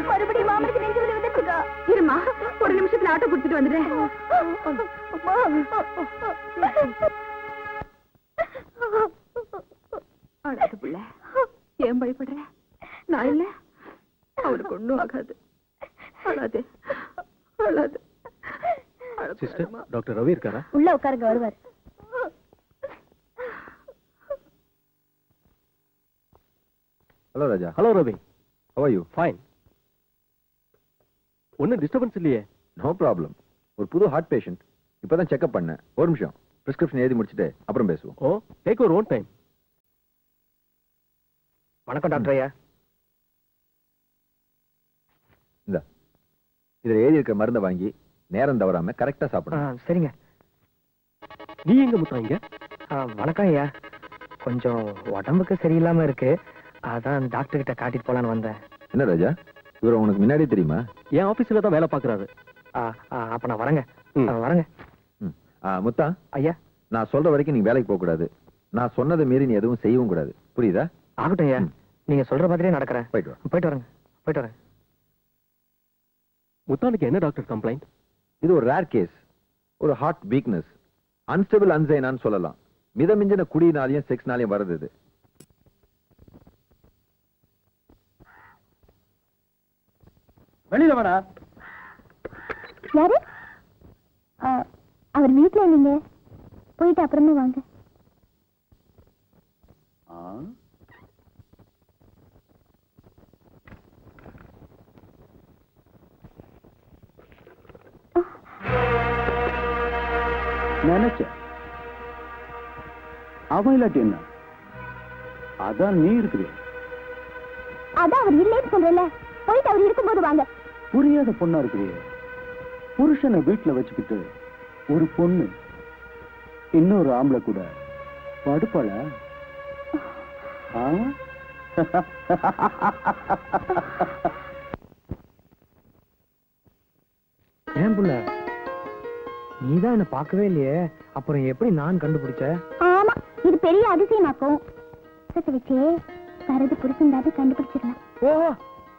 மறுபடியும் மாமனுக்கு நெஞ்சு வலி வந்துட்டு இருக்கா. இருமா, ஒரு நிமிஷத்துல ஆட்டோ குடுத்துட்டு வந்துடுறேன். அழாது புள்ள, ஏன் பயப்படுற? நான் இல்ல, அவனுக்கு ஒண்ணும் ஆகாது. அழாது அழாது. சிஸ்டர், டாக்டர் ரவி இருக்காரா? உள்ள உட்காருங்க, வருவார். Hello Raja. Hello Ravi. How are you? Fine. ஒன்னும் டிஸ்டர்பன்ஸ் இல்லையே? No problem. ஒரு புது ஹார்ட் பேஷண்ட். இப்பதான் செக்அப் பண்ணேன். ஒரு நிமிஷம், பிரிஸ்கிரிப்ஷன் எழுதி முடிச்சிட்டு அப்புறம் பேசுவோம். ஓ, டேக் யுவர் ஓன் டைம். வணக்கம் டாக்டர் ஐயா. இந்த இதுல எழுதி இருக்க மருந்தை வாங்கி நேரம் தவறாம கரெக்டா சாப்பிடணும். சரிங்க. நீ எங்க முத்தாங்க? வணக்கம் ஐயா. கொஞ்சம் உடம்புக்கு சரியில்லாம இருக்கு, அதான் டாக்டர் கிட்ட காட்டிட்டு போலான்னு வந்தேன். என்ன ராஜா, இவரை உனக்கு முன்னாடியே தெரியுமா? என் ஆபீஸ்ல தான் வேலை பாக்குறாரு. அப்ப நான் வரேங்க. ம். வரேங்க முத்தா, ஐயா. நான் சொல்ற வரைக்கும் நீ வேலைக்கு போக கூடாது. நான் சொன்னதை மீறி நீ எதுவும் செய்யவும் கூடாது. புரியுதா? ஆகட்டும் ஐயா, நீங்க சொல்ற மாதிரியே நடக்கிறேன். போயிட்டு வா. போயிட்டு வரேங்க. போயிட்டு வரேன். முத்தானுக்கு என்ன டாக்டர் கம்ப்ளைண்ட்? இது ஒரு ரேர் கேஸ். ஒரு ஹார்ட் வீக்னஸ், அன்ஸ்டேபிள் அன்சைனான்னு சொல்லலாம். மிதமிஞ்சின குடியினாலையும் செக்ஸ்னாலையும் வருது இது. வெளியில வேணா. யாரு? அவர் வீட்டுல இல்லைங்க, போயிட்டு அப்புறமா வாங்க. நினைச்ச அவன் இல்லாட்டி என்ன, அதான் நீ இருக்குது. அதான் அவர் இல்லைன்னு சொல்றல, போயிட்டு அவர் இருக்கும்போது வாங்க. புரியாத பொண்ணா இருக்குது. புருஷனை வீட்டுல வச்சுக்கிட்டு ஒரு பொண்ணு இன்னொரு ஆம்பளை கூட படுப்பாள? ஏன் புள்ள, நீதான் என்ன பார்க்கவே இல்லையே, அப்புறம் எப்படி நான் கண்டுபிடிச்ச? ஆமா, இது பெரிய அதிசயமாக்கும். வச்சே வரது புருஷன் கண்டுபிடிச்சிடலாம். ஓ,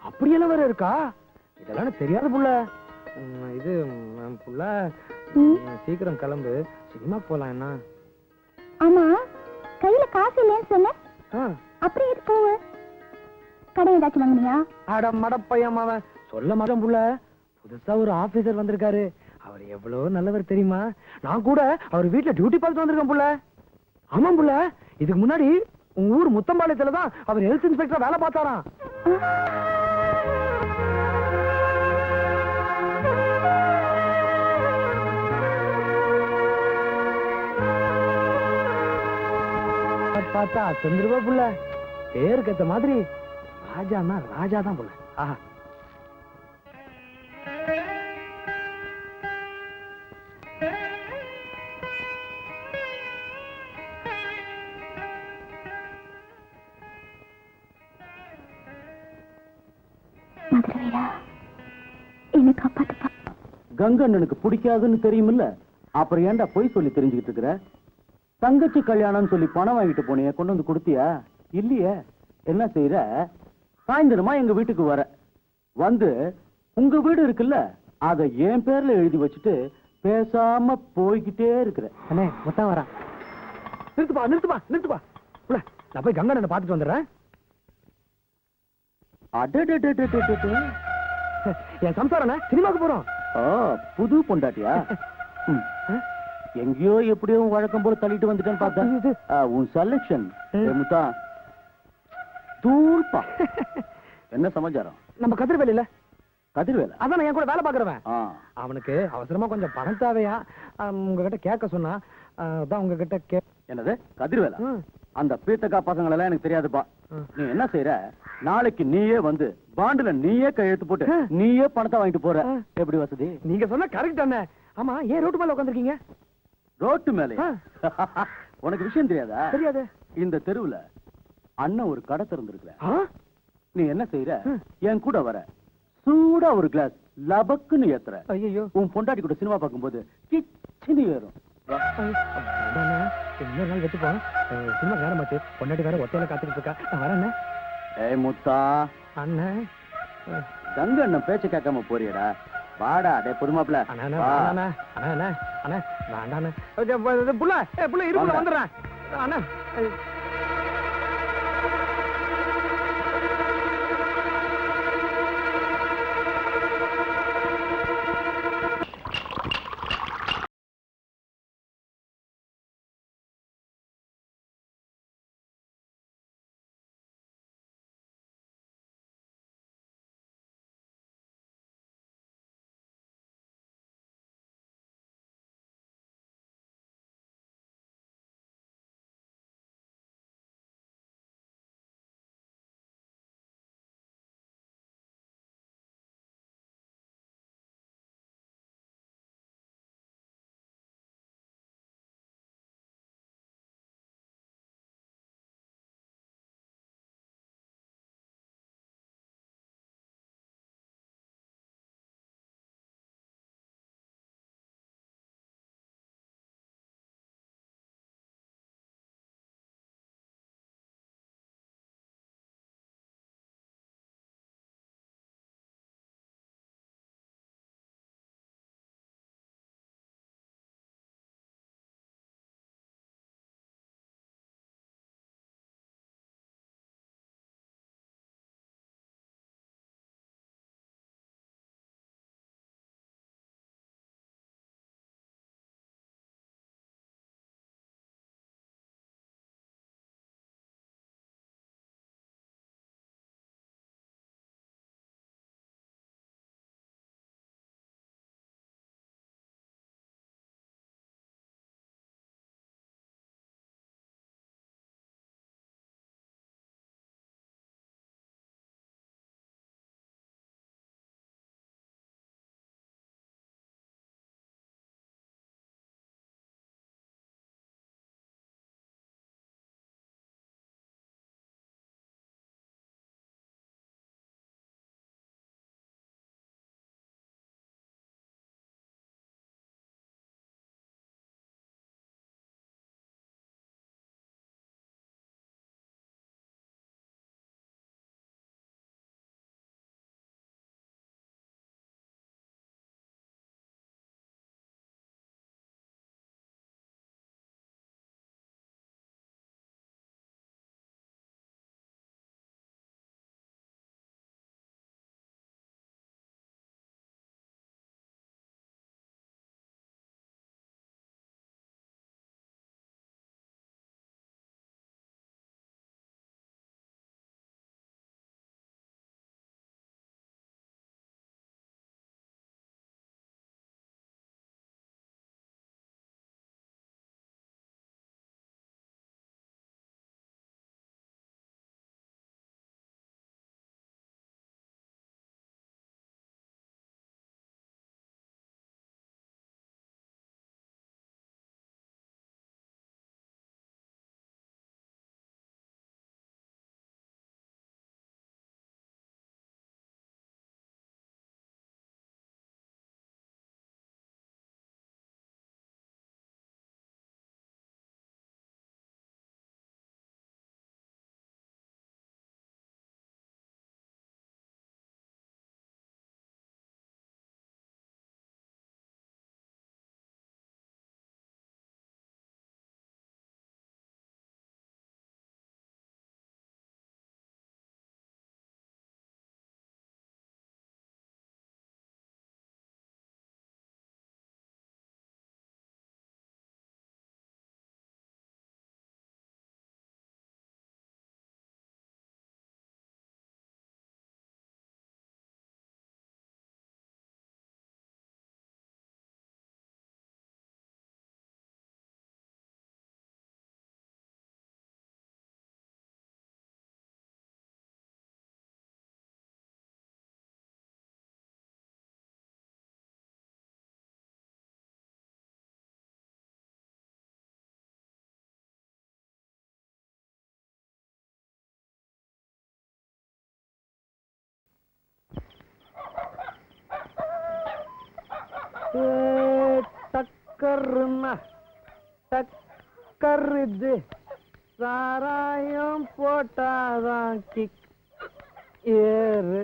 அப்படியெல்லாம் வேற இருக்கா? இதெல்லாம் எனக்கு தெரியாத புள்ள. இது புள்ள, சீக்கிரம் கிளம்பு, சினிமா போலாம். என்ன? ஆமா, கையில காசு இல்லைன்னு சொன்ன, அப்படியே போவ. கடை ஏதாச்சும் வாங்கினியா? அட மடப்பையன் அவன் சொல்ல மாட்டான் புள்ள. புதுசா ஒரு ஆபீசர் வந்திருக்காரு, அவர் எவ்வளவு நல்லவர் தெரியுமா? நான் கூட அவர் வீட்டுல டியூட்டி பார்த்து வந்திருக்கேன் புள்ள. ஆமாம் புள்ள, இதுக்கு முன்னாடி உங்க ஊர் முத்தம்பாளையத்துல தான் அவர் ஹெல்த் இன்ஸ்பெக்டர் வேலை பார்த்தாராம். பார்த்தா சந்திரபா புள்ள, பேருக்கு ஏத்த மாதிரி ராஜான்னா ராஜா தான் புள்ள. ஆஹா, ஐயா என்ன காப்பாத்துப்பா. கங்கண்ணனுக்கு பிடிக்காதுன்னு தெரியுமில்ல, அப்புறம் ஏன்டா போய் சொல்லி தெரிஞ்சுக்கிட்டு இருக்கிற? தங்கச்சி கல்யாணம்னு சொல்லி பணம் வாங்கிட்டு போனியே, கொண்டு வந்து கொடுத்தியா? இல்லையே. என்ன செய்யற? சாயந்தரமா எங்க வீட்டுக்கு வர வந்து உங்க வீடு இருக்குல்ல, அத என் பேர்ல எழுதி வச்சுட்டு பேசாம போய்கிட்டே இருக்கிற. அண்ணே மொத்தம் வரா. நிறுத்துப்பா. புள்ள, நான் போய் கங்கண்ணனை பார்த்துட்டு வந்துடுறேன். அடடடடடடட. என் சம்சாரண்ணே சினிமாக்கு போறோம். ஆ, புது பொண்டாட்டியா? ம். எங்கேயோ எப்படியோ வழக்கம் போல தள்ளிட்டு வந்துட்டேன்னு பார்த்தேன். உன் செலக்ஷன் முத்தா தூள்பா. என்ன சமாச்சாரம்? நம்ம கதிர்வேல கதிர்வேலை அதான் என் கூட வேலை பாக்குறவன். ஆ. அவனுக்கு அவசரமா கொஞ்சம் பணம் தேவையா, உங்ககிட்ட கேட்க சொன்னா. அதான் உங்ககிட்ட என்னது கதிர்வேலை? அந்த பீத்தக்கா பசங்களை எல்லாம் எனக்கு தெரியாதுப்பா. நீ என்ன செய்யற, நாளைக்கு நீயே வந்து பாண்டுல நீயே கையெழுத்து போட்டு நீயே பணத்தை வாங்கிட்டு போற. எப்படி வசதி? நீங்க சொன்ன கரெக்ட் தானே. ஆமா, ஏன் ரோட்டு மேல உட்காந்துருக்கீங்க? ரோட்டு மேலே? உனக்கு விஷயம் தெரியாதா? தெரியாது. இந்த தெருவுல அண்ணன் ஒரு கடை திறந்திருக்கிற. நீ என்ன செய்யற, என் கூட வர சூடா ஒரு கிளாஸ் லபக்குன்னு ஏத்துற. ஐயோ, உன் பொண்டாட்டி கூட சினிமா பார்க்கும்போது கிச்சினி ஏறும். இன்னொரு நாள் வச்சுப்போம். சினிமா நேரமாச்சு, பொண்டாட்டி வேற ஒத்தையில காத்துக்கிட்டு இருக்கா. நான் வரேன். ஏய் முத்தா அண்ணன், கங்க அண்ணன் பேச்ச கேட்காம போறியடா. வாடா டே புதுமாப்ல. புள்ள இருக்கு, வந்துடுறேன் அண்ணா. டக்கர்னா டக்கர் இது சாராயம் போட்டாதான் கிக் ஏறு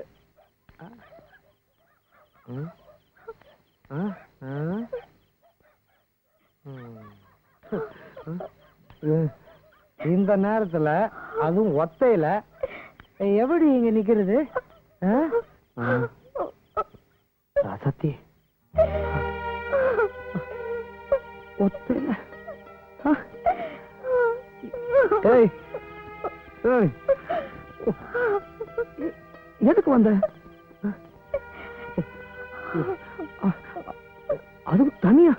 இந்த நேரத்துல அதுவும் ஒத்தையில எப்படி இங்க நிக்கிறது சத்தி ஒத்தையில ஏய் ஏய் எதுக்கு வந்த அது தனியா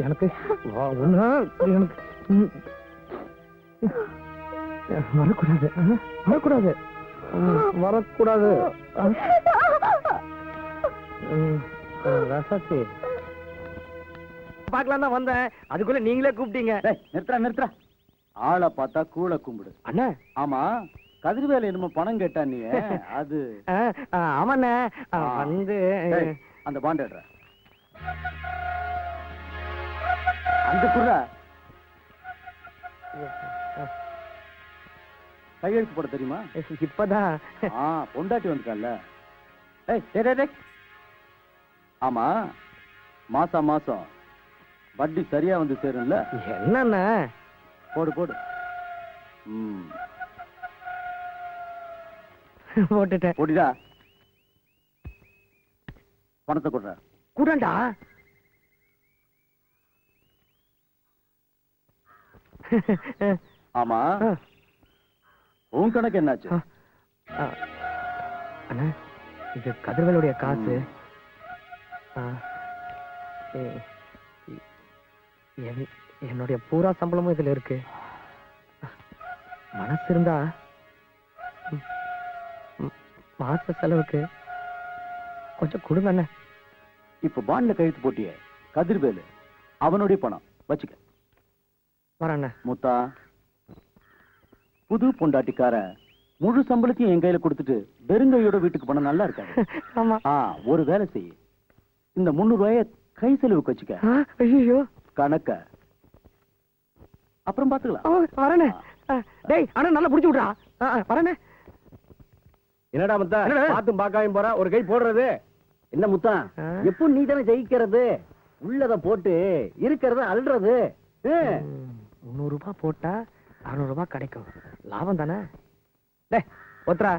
எனக்கு வரக்கூடாது வரக்கூடாது வரக்கூடாது ரசத்தி பாக்கலாம் தான் வந்தேன் அதுக்குள்ள நீங்களே கூப்பிட்டீங்க நிறுத்துறா ஆளை பார்த்தா கூளை கும்பிடு அண்ணா ஆமா கதிர்வேலை என்னமோ பணம் கேட்டா நீ அது ஆமாண்ணே வந்து அந்த பாண்டேடுற அந்த குர்ரா கையெழுத்து போட தெரியுமா இப்பதான் பொண்டாட்டி வந்துட்டான்ல ஆமா மாசம் மாசம் வட்டி சரியா வந்து சேரும்ல என்னண்ணா போடு போடு போட்டுட்டேன் போட்டிடா பணத்தை கொடுற கூடண்டா ஆமா உன் கணக்கு என்னாச்சு அண்ணா இது கதிர்வேலுடைய காசு என்னுடைய பூரா சம்பளமும் இதுல இருக்கு மனசு இருந்தா மாச செலவுக்கு கொஞ்சம் கொடுங்க அண்ணா இப்ப பாண்ட்ல கழுத்து போட்டியே கதிர்வேலு அவனுடைய பணம் வச்சுக்க வரண்ண முத்தா புது பொண்டாட்டிக்கார முழு சம்பளத்தையும் என் கையில கொடுத்துட்டு வெறுங்கையோட வீட்டுக்கு போன நல்லா இருக்காது ஆமா ஒரு வேலை செய் இந்த 300 ரூபாய கை செலவுக்கு வச்சுக்க ஐயோ கணக்க அப்புறம் பாத்துக்கலாம் வரண்ணே டேய் அண்ணா நல்லா புடிச்சு விடுறா வரண்ணே என்னடா முத்தா பாத்தும் பாக்காயும் போறா ஒரு கை போடுறது என்ன முத்தா எப்போ நீ தானே ஜெயிக்கிறது உள்ளத போட்டு இருக்கிறத அல்றது 300 ரூபாய் போட்டா 600 ரூபாய் கிடைக்கும் லாபம் தானே டேய் ஒத்ரா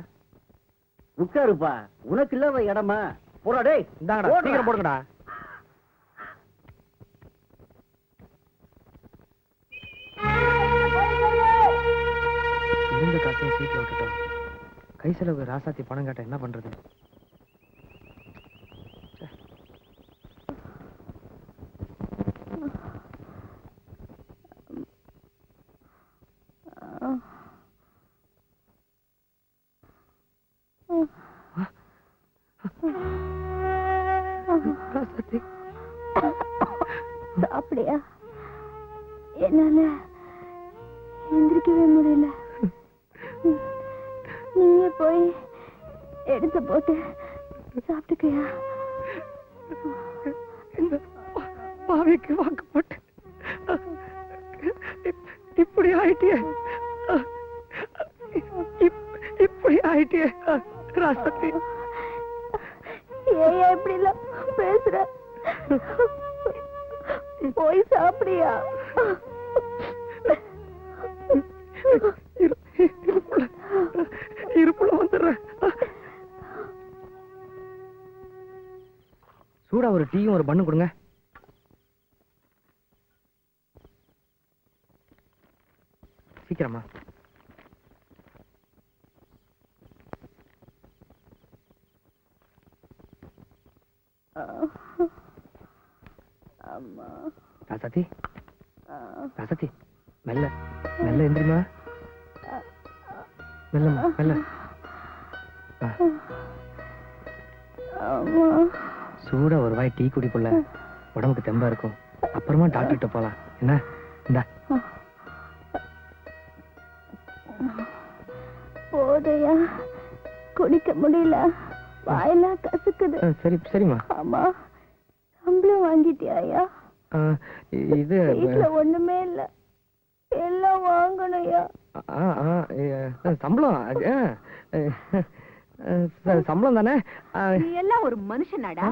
உட்காருப்பா உனக்கு இல்லாத இடமா போடா டேய் இந்தாங்கடா சீக்கிரம் போடுங்கடா இருந்த காசையும் சீக்கிரம் விட்டுட்டோம் கை செலவுக்கு ராசாத்தி பணம் கேட்ட என்ன பண்றது அப்படியா என்னால எந்திரிக்கவே முடியல நீயே போய் எடுத்து போட்டு சாப்பிட்டுக்கையா இந்த பாவிக்கு வாக்கு போட்டு இப்படி ஆயிட்டியே இப்படி ஆயிட்டியே ராசாத்தி ஏன் இப்படி எல்லாம் பேசுற போய் சாப்பிடியா இருப்புல வந்துடுறேன் சூடா ஒரு டீயும் ஒரு பண்ணு கொடுங்க சீக்கிரமா ராசாத்தி ராசாத்தி மெல்ல மெல்ல எந்திரிமா மெல்லம்மா மெல்ல சூடா ஒரு வாய் டீ குடி புள்ள உடம்புக்கு தெம்பா இருக்கும் அப்புறமா டாக்டர்கிட்ட போலாம் என்ன இந்தா போதையா குடிக்க முடியல வாயெல்லாம் கசுக்குது. சரி சரிம்மா. ஆமா, சம்பளம் வாங்கிட்டியாயா? இது வீட்டுல ஒண்ணுமே இல்ல, எல்லாம் வாங்கணும்யா. சம்பளம் சம்பளம் தானே. நீ எல்லாம் ஒரு மனுஷனாடா?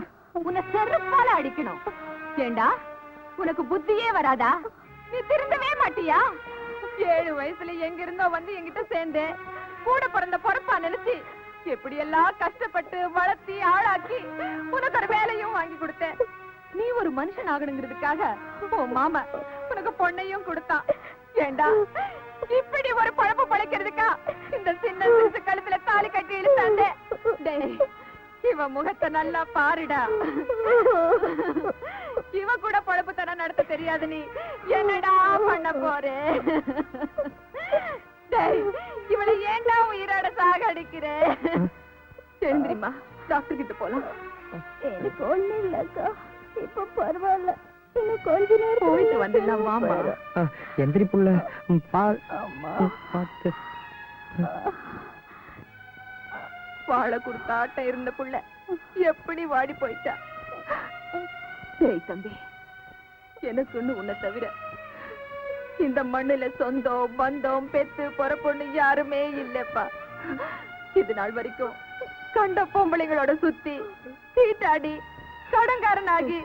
உன்னை செருப்பால அடிக்கணும். ஏண்டா உனக்கு புத்தியே வராதா? நீ திருந்தவே மாட்டியா? 7 வயசுல எங்க இருந்தோ வந்து என்கிட்ட சேர்ந்து கூட பிறந்த பொறுப்பா நினைச்சு எப்படி எல்லாம் கஷ்டப்பட்டு வளர்த்தி ஆளாக்கி உனக்கு ஒரு வேலையும் வாங்கி கொடுத்தேன். நீ ஒரு மனுஷன் ஆகணுங்கிறதுக்காக உன் மாமா உனக்கு பொண்ணையும் கொடுத்தான். ஏண்டா இப்படி ஒரு பழப்பு பழைக்கிறதுக்கா இந்த சின்ன சிறுசு கழுத்துல தாலி கட்டி இழுத்தாண்டே? டேய், இவ முகத்தை நல்லா பாருடா. இவ கூட பழப்பு தன நடத்த தெரியாது, நீ என்னடா பண்ண போறே? டேய், இவளை ஏண்டா உயிரோட சாகடிக்கிற? தெரிஞ்சிரிமா, டாக்டர் கிட்ட போலாம். எனக்கு ஒண்ணு இல்லக்கா, இப்ப பரவாயில்ல. இன்னும் கொஞ்ச நேரம் போயிட்டு வந்துடலாம் வாமா. எந்திரி புள்ள, பார்த்து. வாழை கொடுத்த ஆட்டம் இருந்த புள்ள எப்படி வாடி போயிட்டா? டேய் தம்பி, எனக்குன்னு உன்னை தவிர இந்த மண்ணுல சொந்தம் பந்தம் பெத்து பொறப்பொண்ணு யாருமே இல்லப்பா. இது நாள் வரைக்கும் கண்ட பொம்பளைங்களோட சுத்தி சீட்டாடி கடங்காரனாகி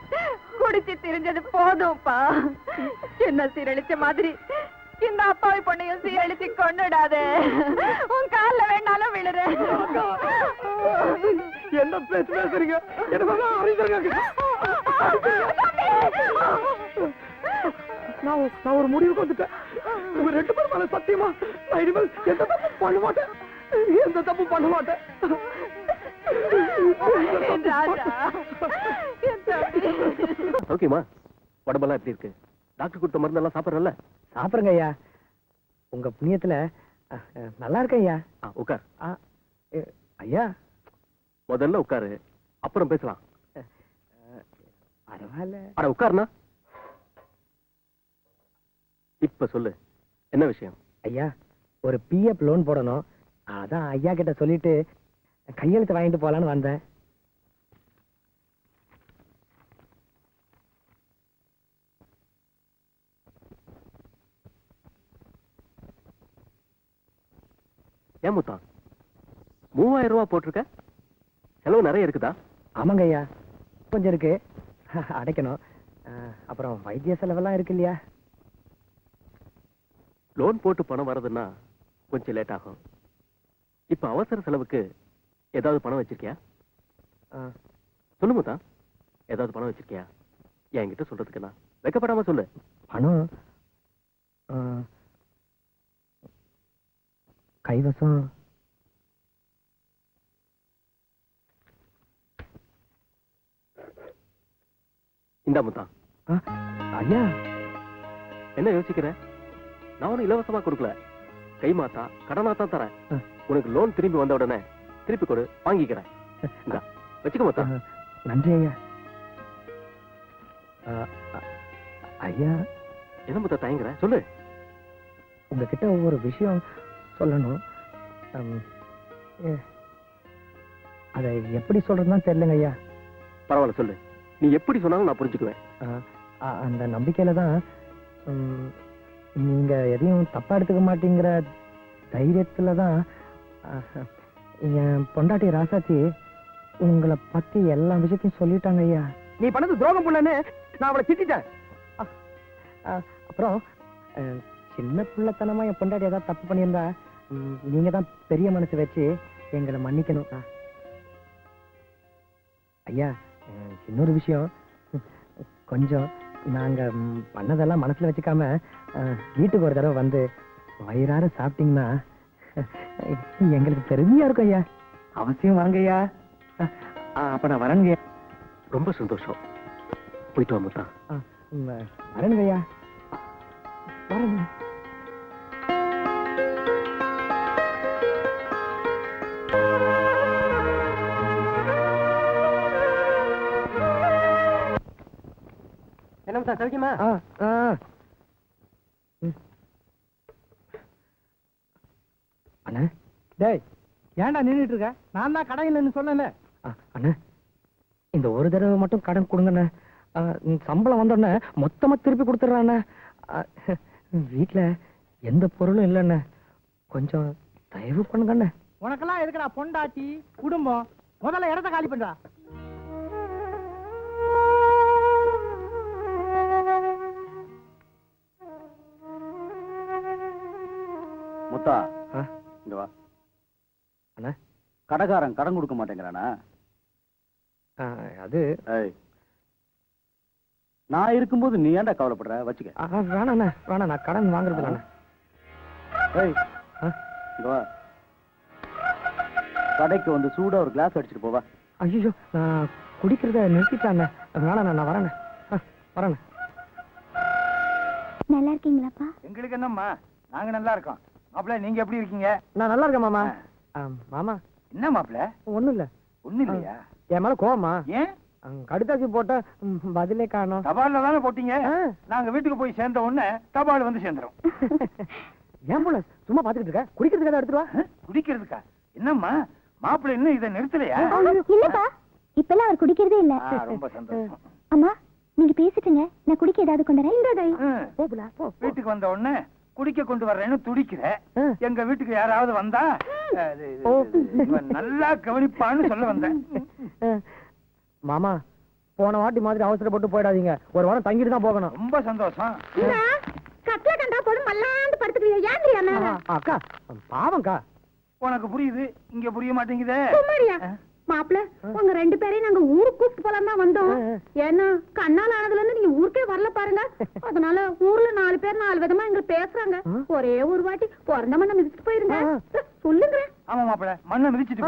குடிச்சு திரிஞ்சது போதும்பா. என்ன சீரழிச்ச மாதிரி இந்த அப்பாவி பொண்ணையும் சீரழிச்சு கொண்டுடாதே. உன் கால்ல வேணாலும் விழுற. என்ன பேசுறீங்க? நான் ஒரு முடிவுக்கு வந்துட்டேன். உங்க 2 பேரும் மேல சத்தியமா நான் இனிமேல் எந்த தப்பு பண்ண மாட்டேன். எந்த தப்பு பண்ண மாட்டேன். ஓகேமா, உடம்பெல்லாம் எப்படி இருக்கு? டாக்டர் கொடுத்த மருந்தெல்லாம் சாப்பிடுறல? சாப்பிடுங்க ஐயா, உங்க புண்ணியத்துல நல்லா இருக்கேன் ஐயா. உட்கார். ஐயா முதல்ல உட்காரு, அப்புறம் பேசலாம். பரவாயில்ல. அட உட்காருனா. இப்ப சொல்லு, என்ன விஷயம்? ஐயா, ஒரு பிஎஃப் லோன் போடணும். அதான் ஐயா கிட்ட சொல்லிட்டு கையெழுத்து வாங்கிட்டு போலான்னு வந்தேன். ஏன் முத்தா 3000 ரூபாய் போட்டிருக்க? செலவு நிறைய இருக்குதா? ஆமாங்க ஐயா, கொஞ்சம் இருக்கு, அடைக்கணும். அப்புறம் வைத்திய செலவெல்லாம் இருக்கு இல்லையா? லோன் போட்டு பணம் வர்றதுன்னா கொஞ்சம் லேட் ஆகும். இப்ப அவசர செலவுக்கு ஏதாவது பணம் வச்சிருக்கியா? சொல்லு முத்தா, ஏதாவது பணம் வச்சிருக்கியா? என்கிட்ட சொல்றதுக்கு நான் வெக்கப்படாம சொல்லு. பணம் கைவசம் இந்தா முத்தா. ஐயா, என்ன யோசிக்கிற? நான் ஒன்னும் இலவசமா கொடுக்கல, கை மாத்தா கடனா தான் தரேன். உனக்கு லோன் திரும்பி வந்த உடனே திருப்பி கொடு, வாங்கிக்கிறேன். இந்தா வச்சுக்க முத்தா. நன்றி ஐயா. ஐயா, என்ன முத்தா தயங்குற? சொல்லு. உங்ககிட்ட ஒவ்வொரு விஷயம் சொல்லணும். அதை எப்படி சொல்றதுன்னு தெரியலங்க ஐயா. பரவாயில்ல சொல்லு, நீ எப்படி சொன்னாலும் நான் புரிஞ்சுக்குவேன். அந்த நம்பிக்கையில தான் நீங்க எதையும் தப்பா எடுத்துக்க மாட்டேங்கிற தைரியத்துல தான் என் பொண்டாட்டி ராசாத்தி உங்களை பத்தி எல்லா விஷயத்தையும் சொல்லிட்டாங்க ஐயா. நீ பண்ணது துரோகம் புள்ளன்னு நான் அவளை திட்டேன். அப்புறம் சின்ன பிள்ளைத்தனமா என் பொண்டாட்டி ஏதாவது தப்பு பண்ணியிருந்தா நீங்க தான் பெரிய மனசு வச்சு எங்களை மன்னிக்கணும் ஐயா. இன்னொரு விஷயம், கொஞ்சம் நாங்க பண்ணதெல்லாம் மனசுல வச்சுக்காம வீட்டுக்கு ஒரு தடவை வந்து வயிறார சாப்பிட்டீங்கன்னா எங்களுக்கு பெருமையா இருக்கும் ஐயா. அவசியம் வாங்க ஐயா. அப்ப நான் வரேங்க. ரொம்ப சந்தோஷம். போயிட்டு வா முத்தா. வரேங்க ஐயா, வரேங்க. என்ன முத்தா, சௌக்கியமா? அண்ணா, டேய் ஏன்டா நின்னுட்டு இருக்க? நான் தான் கடையில் சொன்னேன்ல. அண்ணே இந்த ஒரு தடவை மட்டும் கடன் கொடுங்கண்ணே. சம்பளம் வந்தோடனே மொத்தமா திருப்பி கொடுத்துட்றாண்ணே. வீட்டுல எந்த பொருளும் இல்லைண்ணே, கொஞ்சம் தயவு பண்ணுங்கண்ணே. உனக்கெல்லாம் எதுக்குடா பொண்டாட்டி குடும்பம்? முதல்ல இடத்த காலி பண்றா. முத்தா ஆ? இங்க வா. அண்ணே கடைக்காரன் கடன் கொடுக்க மாட்டேங்கிறானா? அது ஏய், நான் இருக்கும்போது நீ ஏன்டா கவலைப்படுற? வச்சுக்க. வேணாண்ணே வேணாம், நான் கடன் வாங்குறது இல்லைண்ணே. ஏய், இங்க வா. கடைக்கு வந்து சூடா ஒரு கிளாஸ் அடிச்சிட்டு போவா. ஐயோ நான் குடிக்கிறத நிறுத்திட்டாண்ணே. வேணாண்ணே, நான் வரேண்ணே. வரேண்ணே. நல்லா இருக்கீங்களாப்பா? எங்களுக்கு என்னம்மா, நாங்க நல்லா இருக்கோம். மாப்பிள்ள நீங்க எப்படி இருக்கீங்க? நான் நல்லா இருக்கேன் மாமா. மாமா என்ன மாப்பிள்ள? ஒண்ணும் இல்ல. ஒண்ணு இல்லையா? என் மேல கோவமா? ஏன்? கடுதாசி போட்ட பதிலே காணோம். தபால்ல தானே போட்டீங்க. நாங்க வீட்டுக்கு போய் சேர்ந்த உடனே தபால் வந்து சேர்ந்துரும். ஏன் போல சும்மா பாத்துக்கிட்டு இருக்க? குடிக்கிறதுக்கு ஏதாவது எடுத்துட்டு வா. குடிக்கிறதுக்கா? என்னம்மா மாப்பிள்ள இன்னும் இதை நிறுத்தலையா? இல்லப்பா, இப்பெல்லாம் அவர் குடிக்கிறதே இல்ல. ரொம்ப சந்தோஷம். அம்மா நீங்க பேசிட்டுங்க, நான் குடிக்க ஏதாவது கொண்டு வரேன். போப்புல போ. வீட்டுக்கு வந்த உடனே குடிக்க கொண்டு வர்றேன்னு துடிக்கிற. எங்க வீட்டுக்கு யாராவது வந்தா இவன் நல்லா கவனிப்பான்னு சொல்ல வந்தேன். மாமா போன வாட்டி மாதிரி அவசரப்பட்டு போயிடாதீங்க. ஒரு வாரம் தங்கிட்டு தான் போகணும். ரொம்ப சந்தோஷம். கட்டில கண்டா போதும் மல்லாந்து படுத்துக்கிறீங்க. ஏன் தெரியாம? அக்கா பாவம்க்கா. உனக்கு புரியுது, இங்க புரிய மாட்டேங்குதே. மாப்பிள்ள உங்க ரெண்டு பேரையும் நாங்க ஊருக்கு கூப்பிட்டு போலாம் தான் வந்தோம். ஏன்னா கண்ணால் ஆனதுல இருந்து நீங்க ஊருக்கே வரல பாருங்க. அதனால ஊர்ல 4 பேர் 4 விதமா எங்க பேசுறாங்க. ஒரே ஒரு வாட்டி பிறந்த மண்ணை மிதிச்சுட்டு போயிருங்க. சொல்லுங்க. ஆமா மாப்பிள்ள, மண்ணை மிதிச்சிட்டு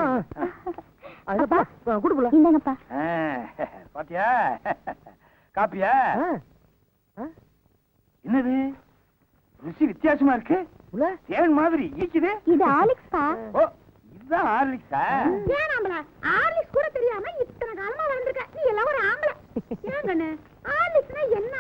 குடுப்பல. இந்தங்கப்பா. பாத்தியா காப்பியா? என்னது ருசி வித்தியாசமா இருக்கு. தேன் மாதிரி ஈக்குது. இது ஆலிக்ஸ்பா. ஓ இதுதான் ஹார்லிக்ஸா? ஏன் ஆம்பளை ஆலிக்ஸ் கூட தெரியாம இத்தனை காலமா வளர்ந்துருக்க. நீ எல்லாம் ஒரு ஆம்பளை. ஏன் கண்ணு ஆலிக்ஸ்னா என்ன?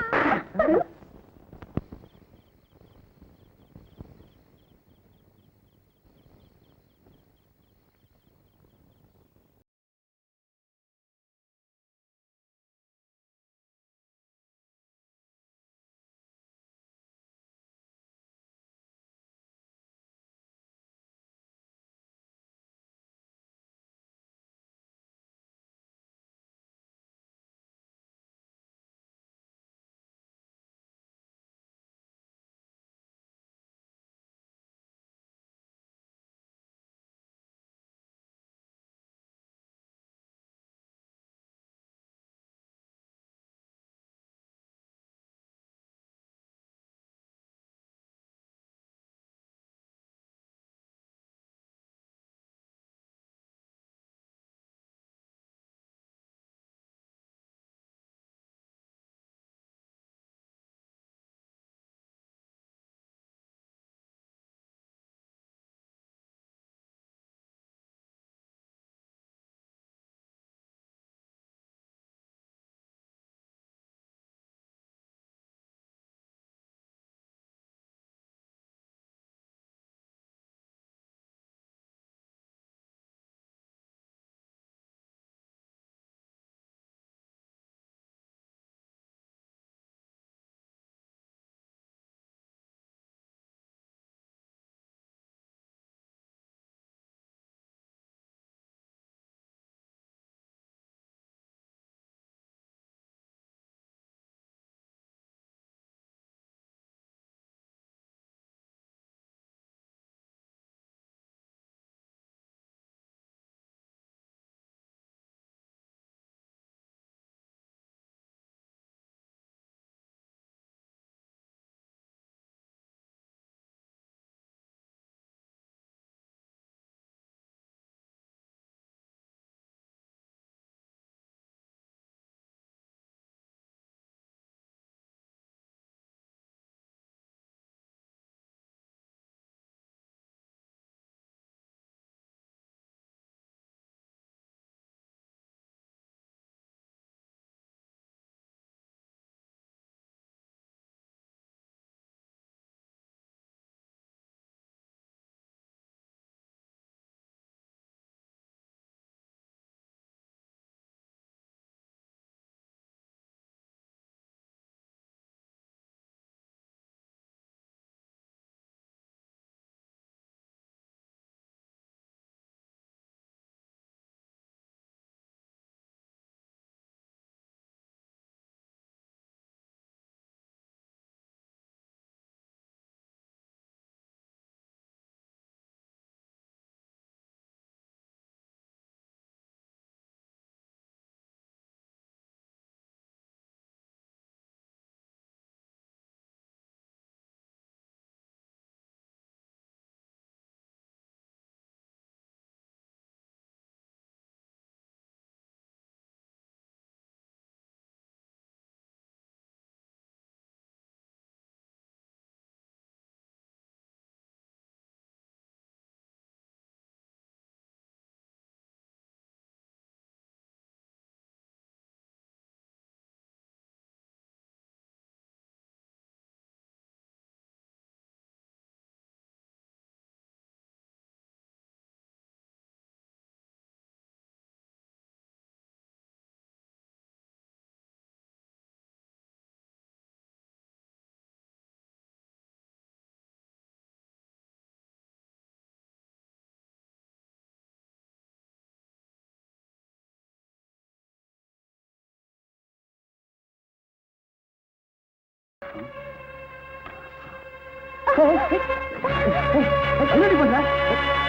என்னடி பண்ற?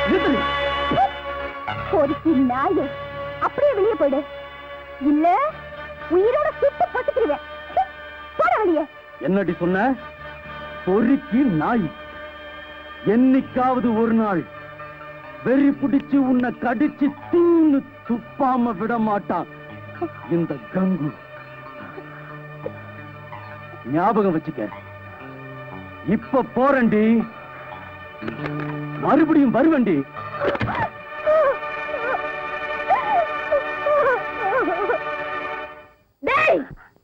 நிறுத்து. பொறுக்கி நாயே, அப்படியே வெளியே போயிடு, இல்ல உயிரோட சுட்டு பொட்டுக்கிடுவேன். போட வெளியே. என்னடி சொன்ன? பொறுக்கி நாய். என்னைக்காவது ஒரு நாள் வெறி பிடிச்சு உன்னை கடிச்சு தூன்னு துப்பாம விட மாட்டான் இந்த கங்கு. ஞாபகம் வச்சுக்க. இப்ப போறண்டி, மறுபடியும் வருவண்டி.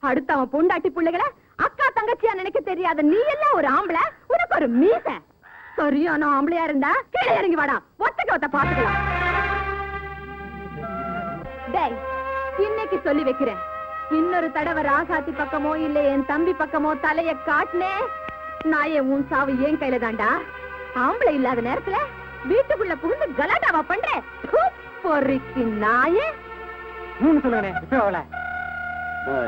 அடுத்த அவன் பொண்டாட்டி பிள்ளைகளை அக்கா தங்கச்சியா நினைக்க தெரியாத நீ எல்லாம் ஒரு ஆம்பளை, உனக்கு ஒரு மீச. சரியான ஆம்பளையா இருந்தா கீழே இறங்கி வாடா, ஒத்தக்க ஒத்த பாத்துக்கலாம். டேய், இன்னைக்கு சொல்லி வைக்கிறேன், இன்னொரு தடவை ராசாத்தி பக்கமோ இல்ல என் தம்பி பக்கமோ தலைய காட்டினே, நாயே உன் சாவு ஏன் கையில தாண்டா. ஆம்பளை இல்லாத நேரத்துல வீட்டுக்குள்ள புகுந்து கலாட்டாவா பண்ற? பொறுக்கி நாயே. சொல்லுங்க இப்ப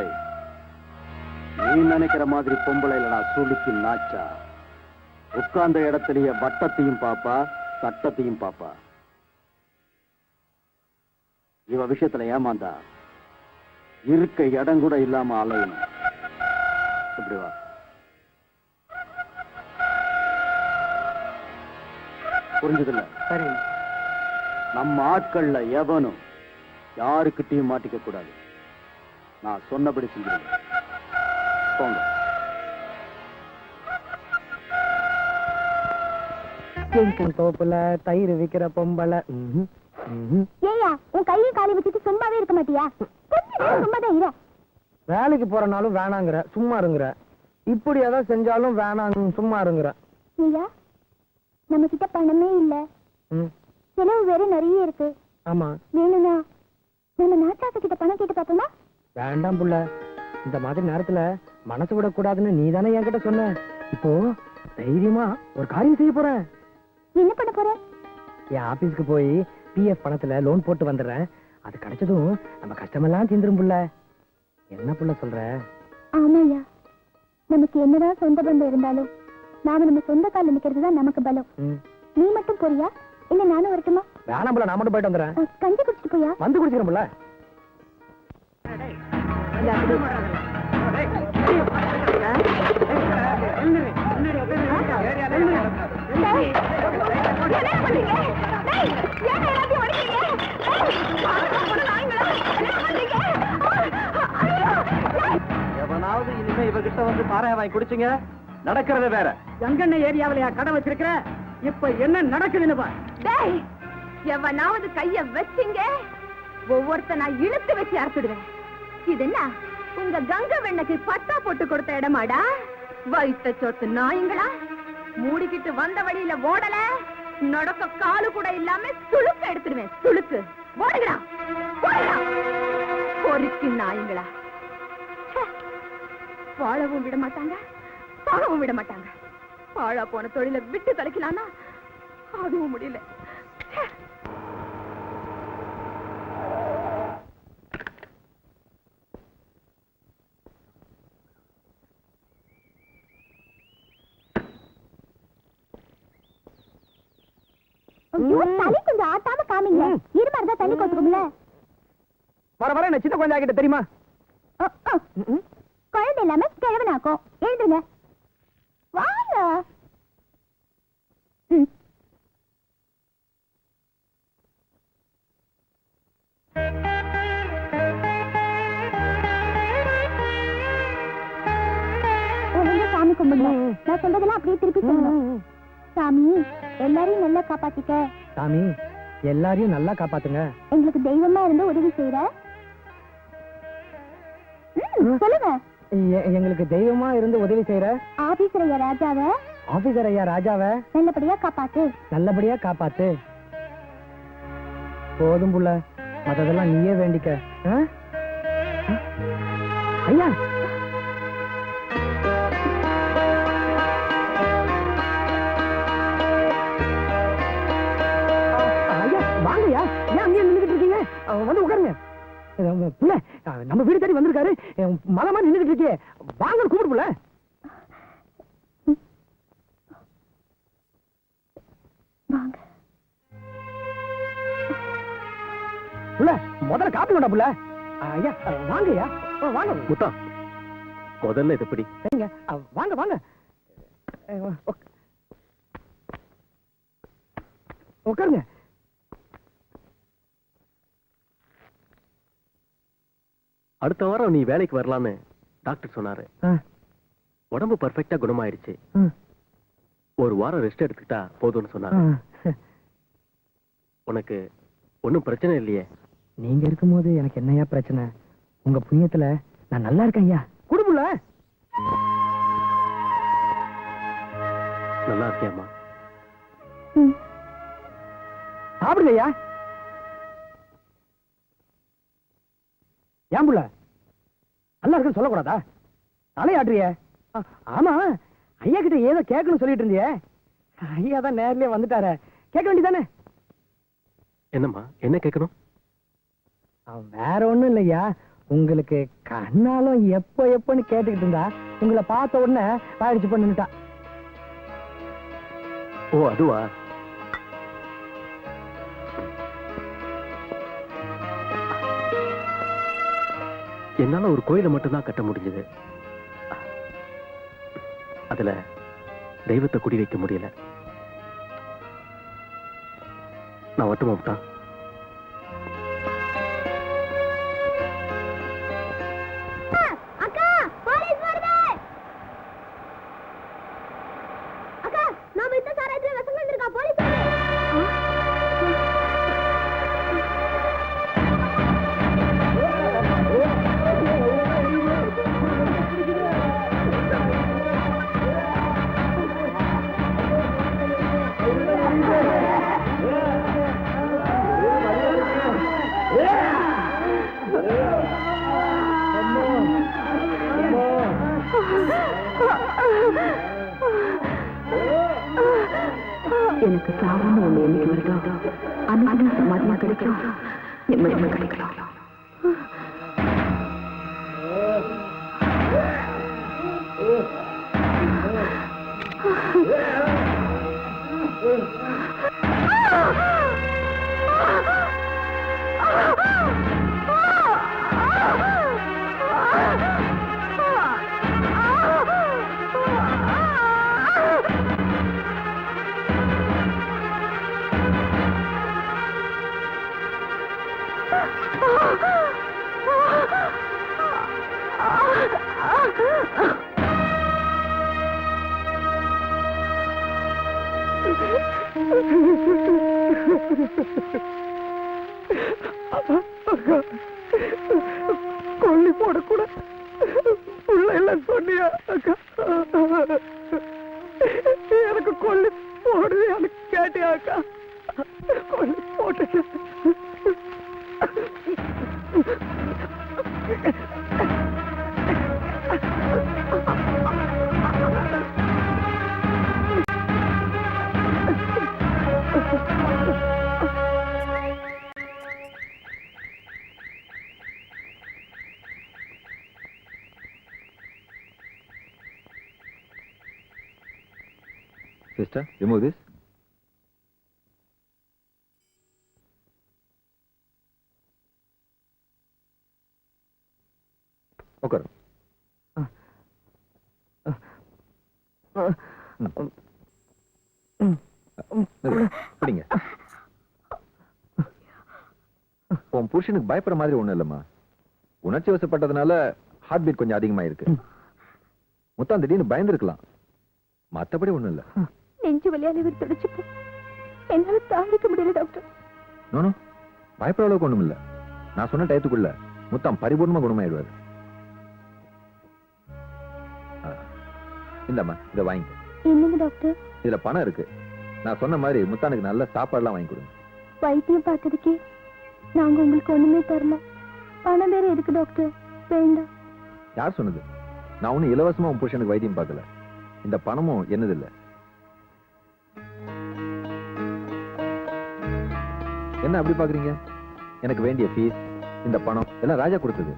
நீ நினைக்கிற மாதிரி பொம்பளை இல்லடா சுளுக்கி நாச்சா. உட்கார்ந்த இடத்திலேயே வட்டத்தையும் பாப்பா, சட்டத்தையும் பாப்பா. இவ விஷயத்துல ஏமாந்தா இருக்க இடம் கூட இல்லாம அலையணும். இப்படி வா. புரிஞ்சதில்ல? சரி. நம்ம ஆட்கள்ல எவனும் யாருக்கிட்டையும் மாட்டிக்க கூடாது. நான் சொன்னபடி செஞ்சிருங்க. போங்க. தோப்புல தயிர் விக்கிற பொம்பளை. ஏயா, உன் கையை காலி வச்சுட்டு சும்மாவே இருக்க மாட்டியா? சும்மாதான் இரு. வேலைக்கு போறனாலும் வேணாங்கிற, சும்மா இருங்குற. இப்படி எதாவது செஞ்சாலும் வேணாங்க, சும்மா இருங்குற. ஐயா, நம்ம கிட்ட பணமே இல்ல, செலவு வேற நிறைய இருக்கு. ஆமா, வேணும்னா நம்ம நாட்டாச கிட்ட பணம் கேட்டு பார்த்தோம்னா? வேண்டாம் புள்ள, இந்த மாதிரி நேரத்துல மனசு விட கூடாதுன்னு நீ தானே என்கிட்ட சொன்ன. இப்போ தைரியமா ஒரு காரியம் செய்ய போறேன். என்ன பண்ண போற? என் ஆபீஸ்க்கு போய் பிஎஃப் பணத்துல லோன் போட்டு வந்துடுறேன். அது கிடைச்சதும் நம்ம கஷ்டமெல்லாம் தீந்துரும் புள்ள. என்ன புள்ள சொல்ற? ஆமாய்யா, நமக்கு என்னதான் சொந்த பந்தம் இருந்தாலும் நாம நம்ம சொந்த கால நிக்கிறது தான் நமக்கு பலம். நீ மட்டும் போறியா இல்ல நானும் வரட்டுமா? வேணாம் புள்ள, நான் மட்டும் போயிட்டு வந்துடுறேன். கஞ்சி குடிச்சிட்டு போயா? வந்து குடிக்கிறேன் புள்ள. எவனாவது இனிமே இவகிட்ட வந்து பாறைய வாங்கி குடிச்சுங்க, நடக்கிறத வேற. எங்கண்ண ஏரியாவிலையா கடை வச்சிருக்கிற? இப்ப என்ன நடக்குதுன்னு பார். டேய், எவனாவது கைய வச்சிங்க ஒவ்வொருத்த நான் இழுத்து வச்சு அறுத்துடுவேன். இது என்ன உங்க கங்கை வெண்ணைக்கு பட்டா போட்டு கொடுத்த இடமாடா? வைத்த சொத்து நாய்ங்களா, மூடிக்கிட்டு வந்த வழியில ஓடல, நடக்க காலு கூட இல்லாம சுளுக்க எடுத்துடுவேன். சுளுக்கு ஓடுகிறா, ஓடுகிறா. பொறுக்கி நாய்ங்களா, வாழவும் விட மாட்டாங்க, சாகவும் விட மாட்டாங்க. பாழா போன தொழிலை விட்டு தொலைக்கலாம்னா அதுவும் முடியல. தண்ணி கொஞ்சம் ஆட்டாம காமிங்க, இருமாதிரி தண்ணி கொத்துக்கும்ல. வர வர என்ன சின்ன குழந்தை ஆகிட்ட தெரியுமா? குழந்தை இல்லாம கிழவனாக்கும். எழுதுங்க வாங்க. சாமி கும்பிடுங்க, நான் சொல்றதெல்லாம் அப்படியே திருப்பி சொல்லணும். சாமி, எல்லாரையும் நல்லா காப்பாத்திக்க. சாமி, எல்லாரையும் நல்லா காப்பாத்துங்க. எங்களுக்கு தெய்வமா இருந்து உதவி செய்யற. சொல்லுங்க. எங்களுக்கு தெய்வமா இருந்து உதவி செய்யற ஆபீசர் ஐயா ராஜாவை, ஆபீசர் ஐயா ராஜாவை நல்லபடியா காப்பாத்து. நல்லபடியா காப்பாத்து. போதும் புள்ள, மத்ததெல்லாம் நீயே வேண்டிக்க. ஐயா, வாங்கய்யா, ஏன் அங்கேயே நின்றுட்டு இருக்கீங்க? வந்து உட்காருங்க. புள்ள, நம்ம வீடு தேடி வந்திருக்காரு, மலை மாதிரி நின்றுட்டு இருக்கே, வாங்க கூப்பிடு புள்ள. முதல்ல காப்பி கொண்டா புள்ள. ஐயா வாங்கய்யா, வாங்க. முத்தா, முதல்ல இது எப்படி? சரிங்க, வாங்க வாங்க. உட்காருங்க. அடுத்த வாரம் நீ வேலைக்கு வரலான்னு டாக்டர் சொன்னாரு. உடம்பு பர்ஃபெக்டா குணமாயிருச்சு. ஒரு வாரம் ரெஸ்ட் எடுத்துக்கிட்டா போதும்னு சொன்னாரு. உனக்கு ஒன்னும் பிரச்சனை இல்லையே? நீங்க இருக்கும்போது எனக்கு என்னையா பிரச்சனை? உங்க புண்ணியத்துல நான் நல்லா இருக்கேன் ஐயா. குடும்பல நல்லா இருக்கியாமா? சாப்பிடுங்க ஐயா. ஏன் புள்ள நல்லா இருக்குன்னு சொல்லக்கூடாதா? தலையாட்டுறிய? ஆமா, ஐயா கிட்ட ஏதோ கேட்கணும்னு சொல்லிட்டு இருந்தியே. ஐயா தான் நேர்லயே வந்துட்டாரு, கேட்க வேண்டியதானே? என்னம்மா, என்ன கேட்கணும்? வேற ஒண்ணும் இல்லையா, உங்களுக்கு கண்ணாலும் எப்ப எப்பன்னு கேட்டுக்கிட்டு இருந்தா உங்களை பார்த்த உடனே பாடிச்சு பண்ணிட்டா. ஓ அதுவா? என்னால ஒரு கோயிலை மட்டும்தான் கட்ட முடிஞ்சது. அதுல தெய்வத்தை குடி வைக்க முடியல. நான் மட்டும் விட்டான். எனக்கு சாவாம ஒண்ணு என்னைக்கு வருதோ அன்னைக்கு சமாதிமா கிடைக்கும், நிம்மதிமா கிடைக்கலாம். கொல்லி போடக்கூட உள்ள எல்லாம் சொன்னியா அக்கா? எனக்கு கொல்லி போடுவியான்னு கேட்டியா அக்கா? கொல்லி போட்டு Sister, remove this. உட்காரு. பிடிங்க. உன் புருஷனுக்கு பயப்படுற மாதிரி ஒண்ணும் இல்லம்மா. உணர்ச்சி வசப்பட்டதுனால ஹார்ட் பீட் கொஞ்சம் அதிகமா இருக்கு. முத்தான் திடீர்னு பயந்துருக்கலாம், மத்தபடி ஒண்ணும் இல்ல. நெஞ்சு வலியால இவர் துடிச்சுப்போம், என்னால தாங்கிக்க முடியல டாக்டர். நோ பயப்படுற அளவுக்கு ஒண்ணும் இல்ல. நான் சொன்ன டயத்துக்குள்ள முத்தாம் பரிபூர்ணமா குணமாயிடுவாரு. இந்தம்மா இதை வாங்கிக்க. என்னங்க டாக்டர்? இதுல பணம் இருக்கு. நான் சொன்ன மாதிரி முத்தானுக்கு நல்ல சாப்பாடுலாம் வாங்கி கொடுங்க. வைத்தியம் பார்த்ததுக்கே நாங்க உங்களுக்கு ஒண்ணுமே தரல, பணம் வேற எதுக்கு டாக்டர்? வேண்டாம். யார் சொன்னது? நான் ஒன்னும் இலவசமா உன் புருஷனுக்கு வைத்தியம் பார்க்கல. இந்த பணமும் என்னது இல்ல. என்ன அப்படி பாக்குறீங்க? எனக்கு வேண்டிய ஃபீஸ், இந்த பணம் எல்லாம் ராஜா கொடுத்தது.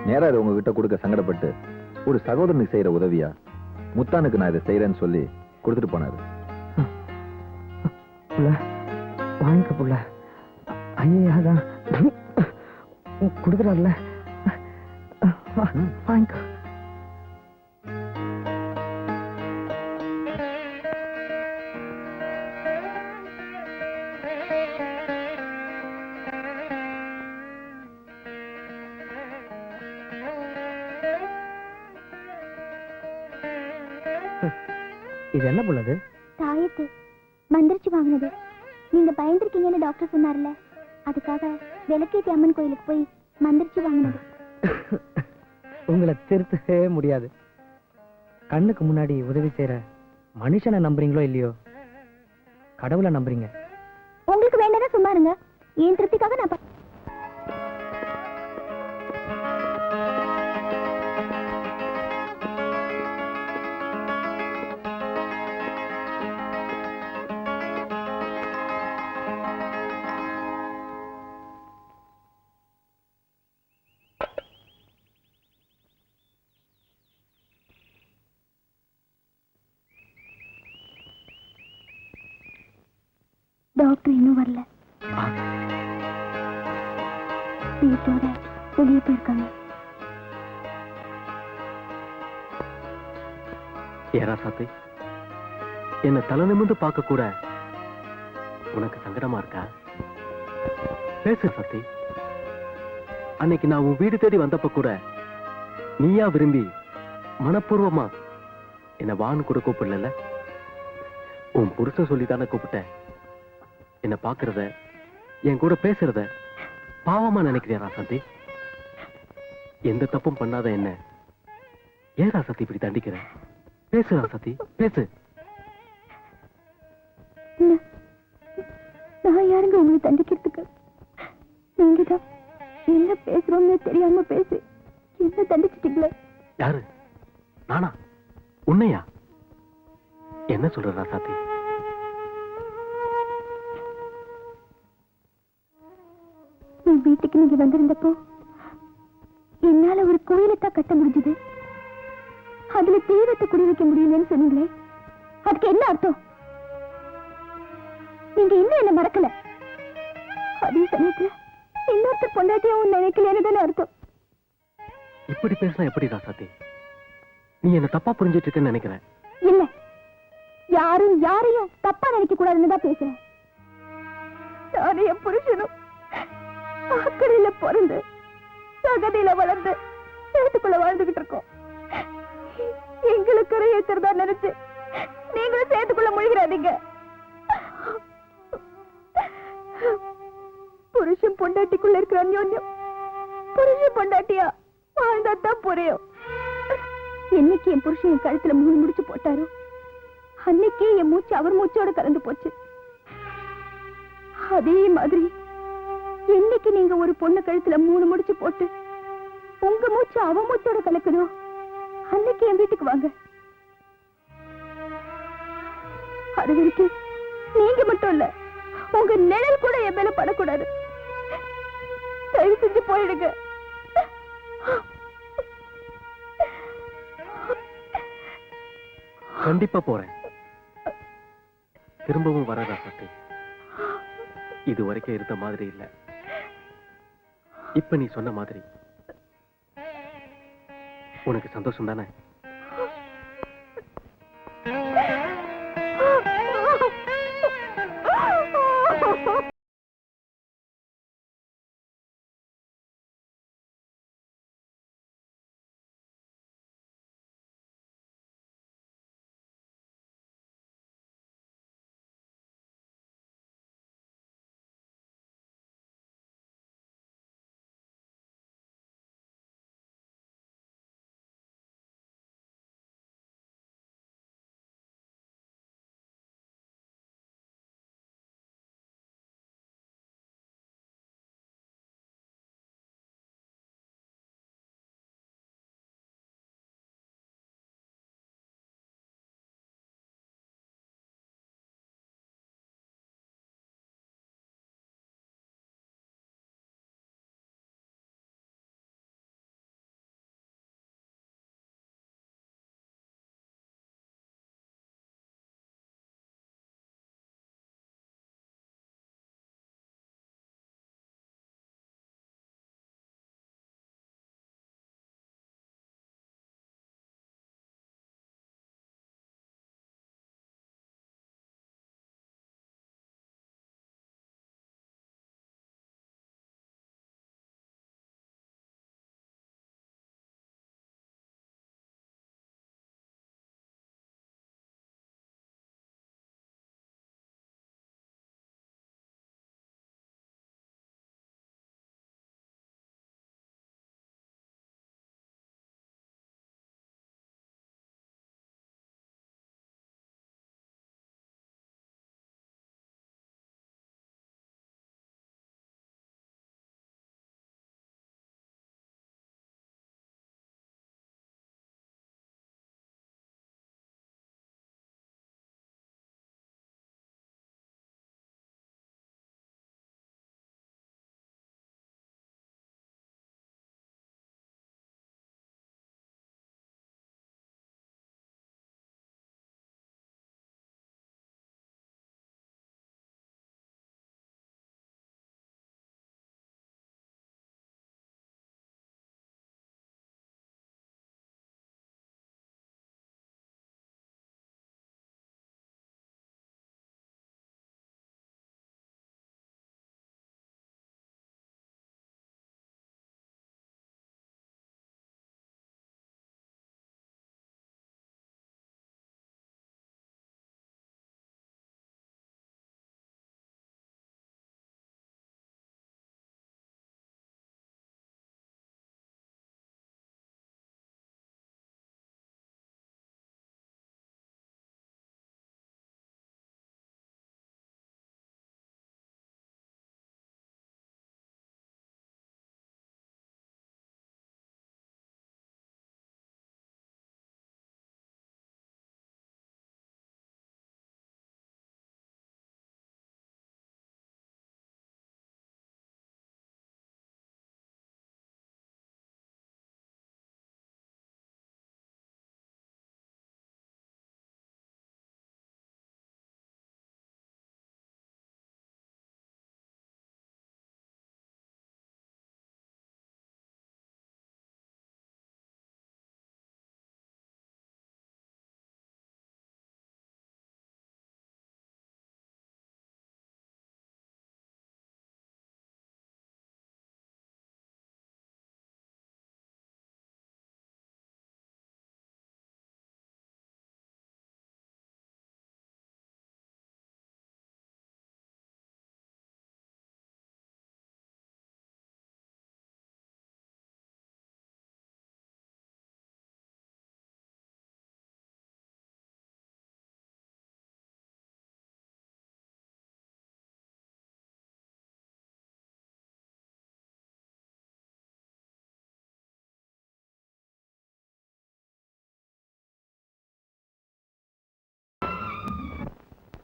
நேரா இதை உங்ககிட்ட கொடுக்க சங்கடப்பட்டு ஒரு சகோதரனுக்கு செய்யற உதவியா முத்தானுக்கு நான் இதை செய்யறேன்னு சொல்லி கொடுத்துட்டு போனாரு. வாங்கிக்க புள்ள. ஐயா தான் கொடுக்குறாருல, வாங்கிக்கோ. இது என்ன புள்ளது? தாயத்து மந்திரிச்சு வாங்கினது. நீங்க பயந்துருக்கீங்கன்னு டாக்டர் சொன்னார்ல, அதுக்காக விளக்கேத்தி அம்மன் கோயிலுக்கு போய் மந்திரிச்சு வாங்கினது. உங்களை திருத்தவே முடியாது. கண்ணுக்கு முன்னாடி உதவி செய்யற மனுஷனை நம்புறீங்களோ இல்லையோ, கடவுளை நம்புறீங்க. உங்களுக்கு வேண்டதா சும்மா இருங்க. என் திருப்திக்காக நான் டாக்டர் இன்னும் வரல. வீட்டோட வெளியே போயிருக்காங்க. ஏரா சாத்தி, என்ன தலை நிமிர்ந்து பார்க்க கூட உனக்கு சங்கடமா இருக்கா? பேசு சத்தி. அன்னைக்கு நான் உன் வீடு தேடி வந்தப்ப கூட நீயா விரும்பி மனப்பூர்வமா என்ன வான்னு கூட கூப்பிடல. உன் புருஷன் சொல்லித்தானே கூப்பிட்டேன். என்ன பாக்குறத, என் கூட பேசுறத பாவமா நினைக்கிறியா ராசாத்தி? எந்த தப்பும் பண்ணாத என்ன ஏன் ராசாத்தி இப்படி தண்டிக்கிற? பேசு ராசாத்தி, பேசு. நான் யாருங்க உங்களை தண்டிக்கிறதுக்கு? நீங்க தான் என்ன பேசுறோம்னு தெரியாம பேசி என்ன தண்டிச்சிட்டீங்களே. யாரு? நானா? உன்னையா? என்ன சொல்ற ராசாத்தி? என் வீட்டுக்கு நீங்க வந்திருந்தப்போ என்னால ஒரு கோயிலைத்தான் கட்ட முடிஞ்சது, அதுல தீவிரத்தை குடி வைக்க முடியலன்னு சொன்னீங்களே, அதுக்கு என்ன அர்த்தம்? நீங்க இன்னும் என்ன மறக்கல, அதே சமயத்துல இன்னொருத்தர் பொண்டாட்டியும் நினைக்கலன்னு தானே அர்த்தம். இப்படி பேசினா எப்படி ராசாத்தி? நீ என்ன தப்பா புரிஞ்சிட்டு இருக்கன்னு நினைக்கிறேன். இல்ல, யாரும் யாரையும் தப்பா நினைக்க கூடாதுன்னு தான் பேசுறேன். நானும் என் புருஷனும் அக்கறையில பிறந்து சகதியில வளர்ந்து வீட்டுக்குள்ள வாழ்ந்துகிட்டு இருக்கோம். எங்களுக்கு ஏத்துறதா நினைச்சு நீங்களும் சேர்த்துக்குள்ள முழுகிறாதீங்க. புருஷன் பொண்டாட்டிக்குள்ள இருக்கிற அந்யோன்யம் புருஷன் பொண்டாட்டியா வாழ்ந்தாதான் புரியும். என்னைக்கு என் புருஷன் என் கழுத்துல 3 முடிச்சு போட்டாரோ அன்னைக்கே என் மூச்சு அவர் மூச்சோட கலந்து போச்சு. அதே மாதிரி என்னைக்கு நீங்க ஒரு பொண்ணு கழுத்துல 3 முடிச்சு போட்டு உங்க மூச்சு அவ மூச்சோட கலக்குதோ அன்னைக்கு என் வீட்டுக்கு வாங்க. அது வரைக்கும் நீங்க மட்டும் இல்ல, உங்க நிழல் கூட என் மேல படக்கூடாது. தயவு செஞ்சு போயிடுங்க. கண்டிப்பா போறேன். திரும்பவும் வர ராசாத்தி. இது வரைக்கும் இருந்த மாதிரி இல்ல. இப்ப நீ சொன்ன மாதிரி உனக்கு சந்தோஷம் தானே?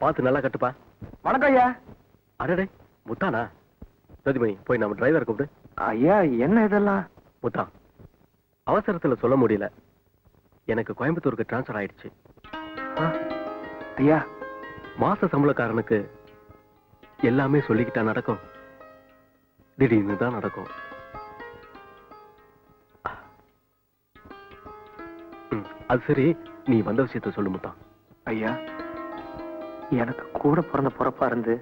பார்த்து நல்லா கட்டுப்பா. வணக்கம் ஐயா. அடடே முத்தானா? ஜோதிமணி போய் நம்ம டிரைவர் கூப்பிடு. ஐயா என்ன இதெல்லாம்? முத்தா, அவசரத்துல சொல்ல முடியல, எனக்கு கோயம்புத்தூருக்கு டிரான்ஸ்ஃபர் ஆயிடுச்சு. ஐயா மாச சம்பளக்காரனுக்கு எல்லாமே சொல்லிக்கிட்டா நடக்கும்? திடீர்னு தான் நடக்கும். அது சரி, நீ வந்த விஷயத்த சொல்லு முத்தா. ஐயா, எனக்கு கூட பிறந்த பொறப்பா இருந்து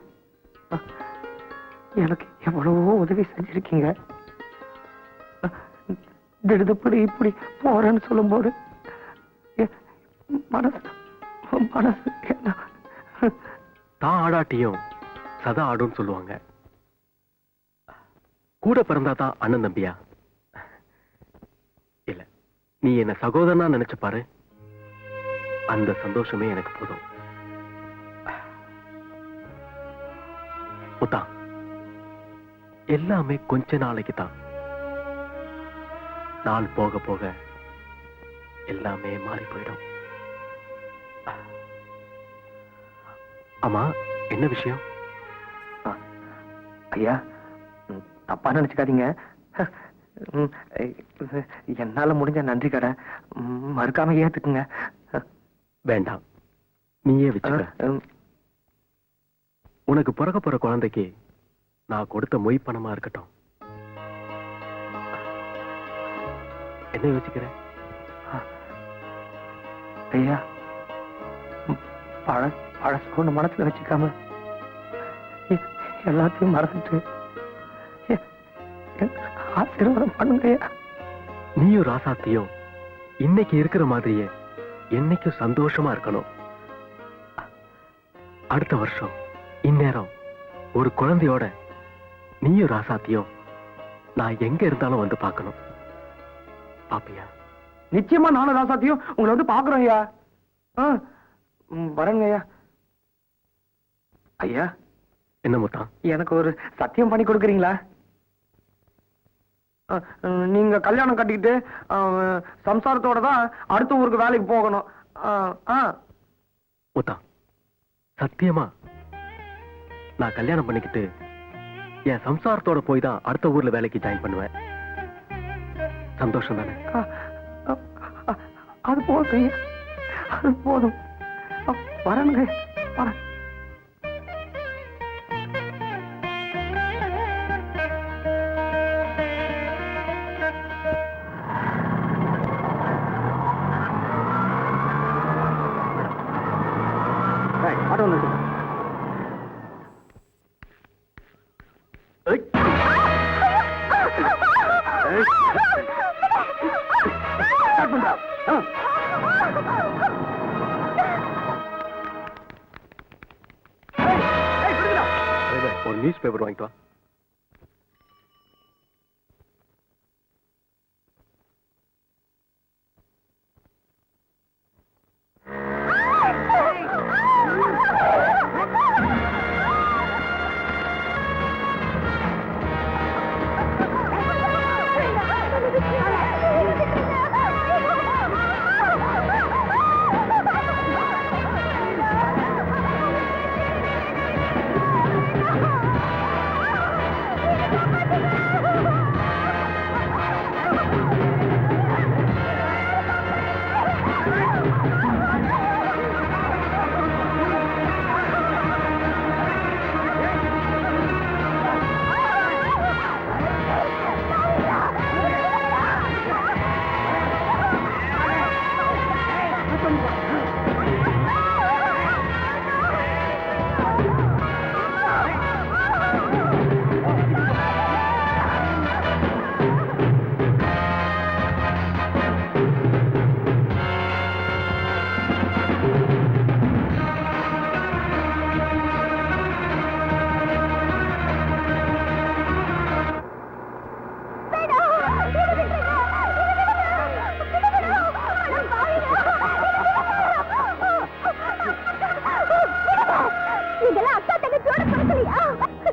எனக்கு எவ்வளவோ உதவி செஞ்சிருக்கீங்க. திடுதுப்படி இப்படி போறேன்னு சொல்லும்போது மனசு மனசு தான் ஆடாட்டியும் சதா ஆடும் சொல்லுவாங்க. கூட பிறந்தாதான் அண்ணன் தம்பியா? இல்ல, நீ என்ன சகோதரனா நினைச்சு பாரு, அந்த சந்தோஷமே எனக்கு போதும். முத்தா, எல்லாமே கொஞ்ச நாளைக்கு தான். நாள் போக போக எல்லாமே மாறி போயிடும். ஆமா, என்ன விஷயம்? ஐயா, தப்பா நினைச்சுக்காதீங்க. என்னால முடிஞ்ச நன்றி கடை மறுக்காம ஏத்துக்குங்க. வேண்டாம், நீயே வச்சுக்க. உனக்கு பிறக்க போற குழந்தைக்கு நான் கொடுத்த மொய் பணமா இருக்கட்டும். என்ன யோசிக்கிற? ஐயா, பழசு ஒண்ணு மனசுல வச்சுக்காம எல்லாத்தையும் மறந்துட்டு ஆசீர்வாதம் பண்ணுங்க. நீயும் ராசாத்தியும் இன்னைக்கு இருக்கிற மாதிரியே என்னைக்கும் சந்தோஷமா இருக்கணும். அடுத்த வருஷம் இந்நேரம் ஒரு குழந்தையோட நீயும் ராசாத்தியும் நான் எங்க இருந்தாலும் வந்து பார்க்கணும். பாப்பியா? நிச்சயமா நானும் ராசாத்தியும் உங்களை வந்து பாக்குறோம் ஐயா. வரேங்க ஐயா. ஐயா, என்ன முத்தா? எனக்கு ஒரு சத்தியம் பண்ணி கொடுக்குறீங்களா? நீங்க கல்யாணம் கட்டிக்கிட்டு சம்சாரத்தோட தான் அடுத்த ஊருக்கு வேலைக்கு போகணும். முத்தா, சத்தியமா நான் கல்யாணம் பண்ணிக்கிட்டு என் சம்சாரத்தோட போய் தான் அடுத்த ஊர்ல வேலைக்கு ஜாயின் பண்ணுவேன். சந்தோஷம் தானே? அது போதும் ஐயா, அது போதும். வரணுங்க, வரேன். ஆட்டோ நிறுத்து. ஒரு நியூஸ் பேப்பர் வாங்கிட்டு வா.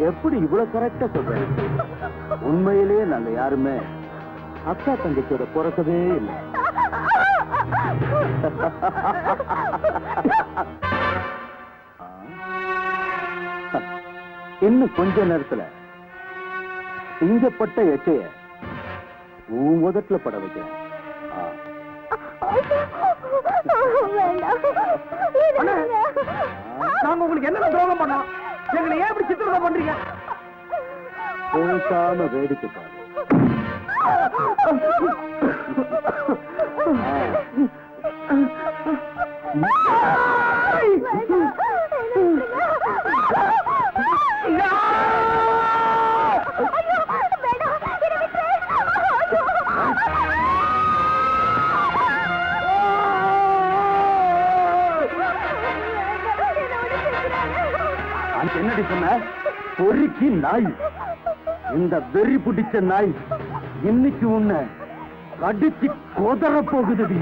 எப்படி இவ்வளவு கரெக்டா சொல்றேன்? உண்மையிலேயே நாங்க யாருமே அக்கா தங்கச்சியோட பிறக்கவே இல்லை. இன்னும் கொஞ்ச நேரத்துல சிங்கப்பட்ட எச்சைய உன் முதட்டுல பட வைக்கிறேன். நாங்க உங்களுக்கு என்ன துரோகம் பண்ணோம்? எங்களை ஏன் இப்படி சித்திரவதை பண்றீங்க? பேசாம வேடிக்கை பாரு. என்னடி சொன்ன? பொறுக்கி நாய், இந்த வெறி பிடிச்ச நாய் இன்னைக்கு உன்னை கடிச்சு கொதற போகுதுடி.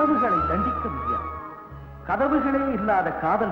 கனவுகளை தண்டிக்க முடியாது. கதவுகளே இல்லாத காதல்